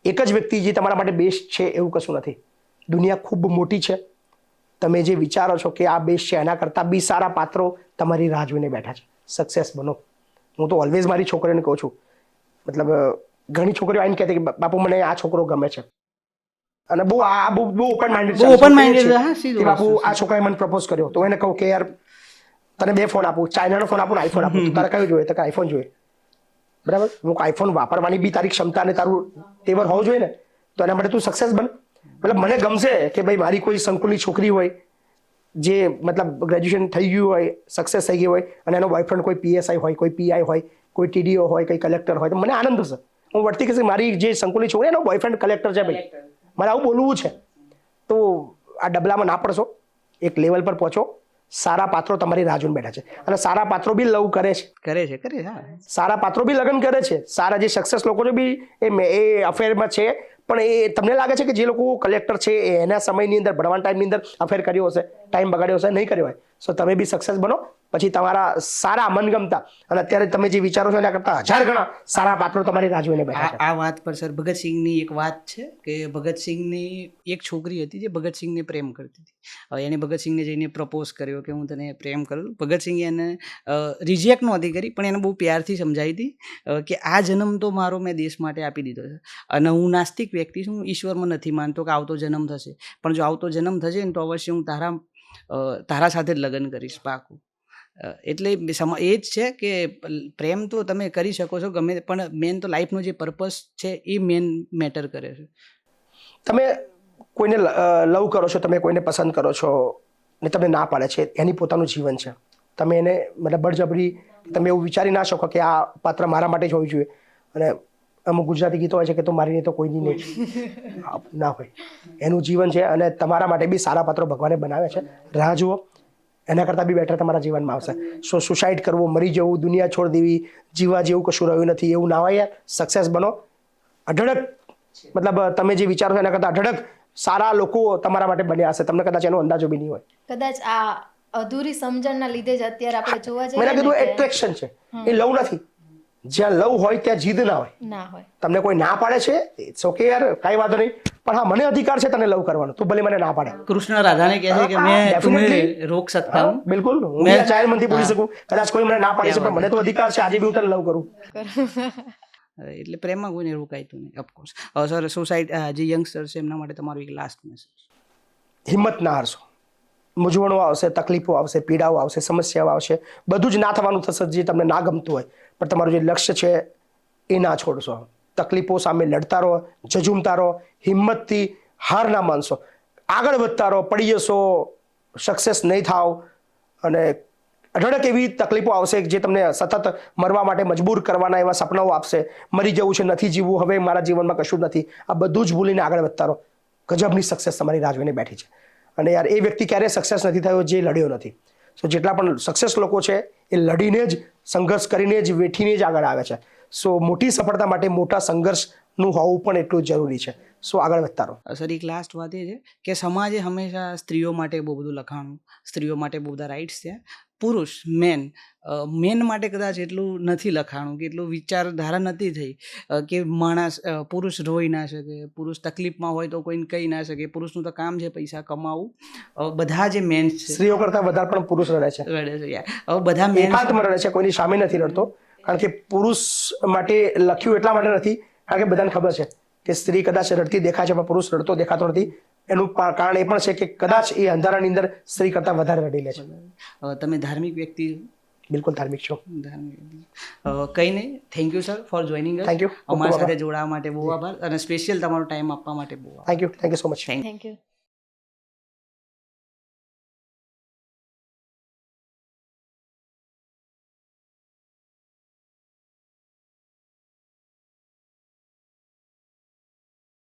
એક જ વ્યક્તિ જે તમારા માટે બેસ્ટ છે એવું કશું નથી. દુનિયા ખૂબ મોટી છે. તમે જે વિચારો છો કે આ બેસ્ટ છે એના કરતાં બી સારા પાત્રો તમારી રાહ જોઈને બેઠા છે. સક્સેસ બનો. હું તો ઓલવેઝ મારી છોકરીઓને કહું છું, મતલબ ઘણી છોકરીઓ આવીને કહેતી કે બાપુ મને આ છોકરો ગમે છે, અને બહુ ઓપન માઇન્ડેડ છે. બાપુ આ છોકરાએ મને પ્રપોઝ કર્યો, તો એને કહું કે યાર તને 2 ફોન આપું, ચાઇનાનો ફોન આપું ને આઈફોન આપું, તારે કયું જોઈએ? તો આઈફોન જોઈએ. બરાબર, હું આઈફોન વાપરવાની બી તારી ક્ષમતા અને તારું તેવર હોવું જોઈએ ને, તો એના માટે તું સક્સેસ બન. મતલબ મને ગમશે કે ભાઈ મારી કોઈ સંકુલની છોકરી હોય જે મતલબ ગ્રેજ્યુએશન થઈ ગયું હોય, સક્સેસ થઈ ગયું હોય, અને એનો બોયફ્રેન્ડ કોઈ PSI હોય, કોઈ PI હોય, કોઈ TDO હોય, કોઈ કલેક્ટર હોય, તો મને આનંદ થશે. હું વર્તી કહીશ મારી જે સંકુલની છોકરી એનો બોયફ્રેન્ડ કલેક્ટર છે, ભાઈ મારે આવું બોલવું છે. તો આ ડબલામાં ના પડશો, એક લેવલ પર પહોંચો. સારા પાત્રો તમારી રાહ જોઈને બેઠા છે, અને સારા પાત્રો બી લવ કરે છે. સારા પાત્રો બી લગ્ન કરે છે. સારા જે સક્સેસ લોકો છે બી એ અફેરમાં છે, પણ એ તમને લાગે છે કે જે લોકો કલેક્ટર છે એના સમયની અંદર, ભણવાના ટાઈમની અંદર અફેર કર્યો હશે, ટાઈમ બગાડ્યો હશે, નહીં કર્યો હોય. સો તમે બી સક્સેસ બનો, પછી તમારા સારા મનગમતા, અને અત્યારે તમે જે વિચારો છો એના કરતાં 1000 ગણા સારા પાત્રો તમારી રાહ જોઈને બેઠા છે. આ વાત પર સર ભગતસિંહની એક વાત છે કે ભગતસિંહની એક છોકરી હતી જે ભગતસિંહને પ્રેમ કરતી હતી. એને ભગતસિંહને જઈને પ્રપોઝ કર્યો કે હું તને પ્રેમ કરું છું. ભગતસિંહે એને રિજેક્ટ નહોતી કરી, પણ એને બહુ પ્યારથી સમજાવી હતી કે આ જન્મ તો મારો મેં દેશ માટે આપી દીધો છે, અને હું નાસ્તિક વ્યક્તિ છું, હું ઈશ્વરમાં નથી માનતો કે આવતો જન્મ થશે, પણ જો આવતો જન્મ થશે ને તો અવશ્ય હું તારા સાથે જ લગ્ન કરીશ, પાકું. એટલે એ જ છે કે પ્રેમ તો તમે કરી શકો છો ગમે, પણ મેન તો લાઈફનો જે પર્પસ છે એ મેન મેટર કરે છે. તમે કોઈને લવ કરો છો, તમે કોઈને પસંદ કરો છો ને તમને ના પાડે છે, એની પોતાનું જીવન છે. તમે એને મતલબ બળજબરી, તમે એવું વિચારી ના શકો કે આ પાત્ર મારા માટે જ હોવું જોઈએ. અને અમુક ગુજરાતી ગીતો હોય છે કે તો મારી નહીં તો કોઈની નહીં, ના હોય. એનું જીવન છે, અને તમારા માટે બી સારા પાત્રો ભગવાને બનાવે છે. રાહ જુઓ, એના કરતાં બી બેટર તમારા જીવનમાં આવશે. સો સુસાઇડ કરવો, મરી જવું, દુનિયા છોડ દેવી, જીવવા જેવું કશું રહ્યું નથી એવું ના હોય યાર. સક્સેસ બનો. અઢળક મતલબ તમે જે વિચારો છો એના કરતાં અઢળક સારા લોકો તમારા માટે બન્યા હશે, તમને કદાચ એનો અંદાજો બી નહીં હોય. કદાચ આ અધૂરી સમજણના લીધે જ અત્યારે આપણે જોવા જઈએ મેં કીધું એટ્રેક્શન છે, એ લવ નથી. જ્યાં લવ હોય ત્યાં જીદ ના હોય. ના હોય. તમને કોઈ ના પાડે છે ઇટ્સ ઓકે યાર, કાંઈ વાંધો નહીં, પણ હા મને અધિકાર છે તને લવ કરવાનો, તું ભલે મને ના પાડે. કૃષ્ણ રાધાને કહે છે કે હા, मैं definitely. तुम्हें रोक सकता हूँ. બિલકુલ, હું મેં- જાહેર મનથી બોલી શકું, કદાચ કોઈ મને ના પાડે છે પણ મને તો અધિકાર છે આજે બી હું તને લવ કરું. એટલે પ્રેમમાં કોઈને રોકાયતું નહીં ઓફકોર્સ. સર સોસાયટી જે યંગસ્ટર છે એમના માટે તમારું એક લાસ્ટ મેસેજ. હિંમત ના હારશો. મૂંઝવણો આવશે, તકલીફો આવશે, પીડાઓ આવશે, સમસ્યાઓ આવશે, બધું જ ના થવાનું થશે જે તમને ના ગમતું હોય, પણ તમારું જે લક્ષ્ય છે એ ના છોડશો. તકલીફો સામે લડતા રહો, ઝઝૂમતા રહો, હિંમતથી હાર ના માનશો, આગળ વધતા રહો. પડી જશો, સક્સેસ નહીં થાવ અને અઢળક એવી તકલીફો આવશે જે તમને સતત મરવા માટે મજબૂર કરવાના એવા સપનાઓ આપશે. મરી જવું છે, નથી જીવવું, હવે મારા જીવનમાં કશું નથી. આ બધું જ ભૂલીને આગળ વધતા રહો. ગજબની સક્સેસ તમારી રાહ જોઈને બેઠી છે. અને યાર એ વ્યક્તિ ક્યારેય સક્સેસ નથી થયો જે લડ્યો નથી. સો જેટલા પણ સક્સેસ લોકો છે એ લડીને જ, સંઘર્ષ કરીને જ, વેઠીને જ આગળ આવે છે. સો મોટી સફળતા માટે મોટા સંઘર્ષનું હોવું પણ એટલું જ જરૂરી છે. સો આગળ વધતા રહો. સર એક લાસ્ટ વાત એ છે કે સમાજે હંમેશા સ્ત્રીઓ માટે બહુ બધું લખાણું, સ્ત્રીઓ માટે બહુ બધા રાઇટ્સ છે. પુરુષ મેન માટે કદાચ એટલું નથી લખાણું કે એટલું વિચારધારા નથી થઈ કે માણસ પુરુષ રોઈ ના શકે, પુરુષ તકલીફમાં હોય તો કોઈને કહી ના શકે. પુરુષનું તો કામ છે પૈસા કમાવું. બધા જે મેન્સ છે સ્ત્રીઓ કરતાં વધારે પણ પુરુષ રડે છે. રડે છે યાર. હવે બધા મેન્સ એકાંતમાં રડે છે, કોઈની સામે નથી રડતો. કારણ કે પુરુષ માટે લખ્યું એટલા માટે નથી કારણ કે બધાને ખબર છે કે સ્ત્રી કદાચ રડતી દેખાય છે પણ પુરુષ રડતો દેખાતો નથી. એનું કારણ એ પણ છે કે કદાચ એ અંધારાની અંદર સ્ત્રી કરતાં વધારે રડી લે છે. તમે ધાર્મિક વ્યક્તિ બિલકુલ ધાર્મિક છો. કંઈ નહીં. Thank you sir for joining us. Thank you. અમારી સાથે જોડાવા માટે બહુ આભાર અને સ્પેશિયલ તમારો ટાઈમ આપવા માટે બહુ આભાર. Thank you so much. Thank you.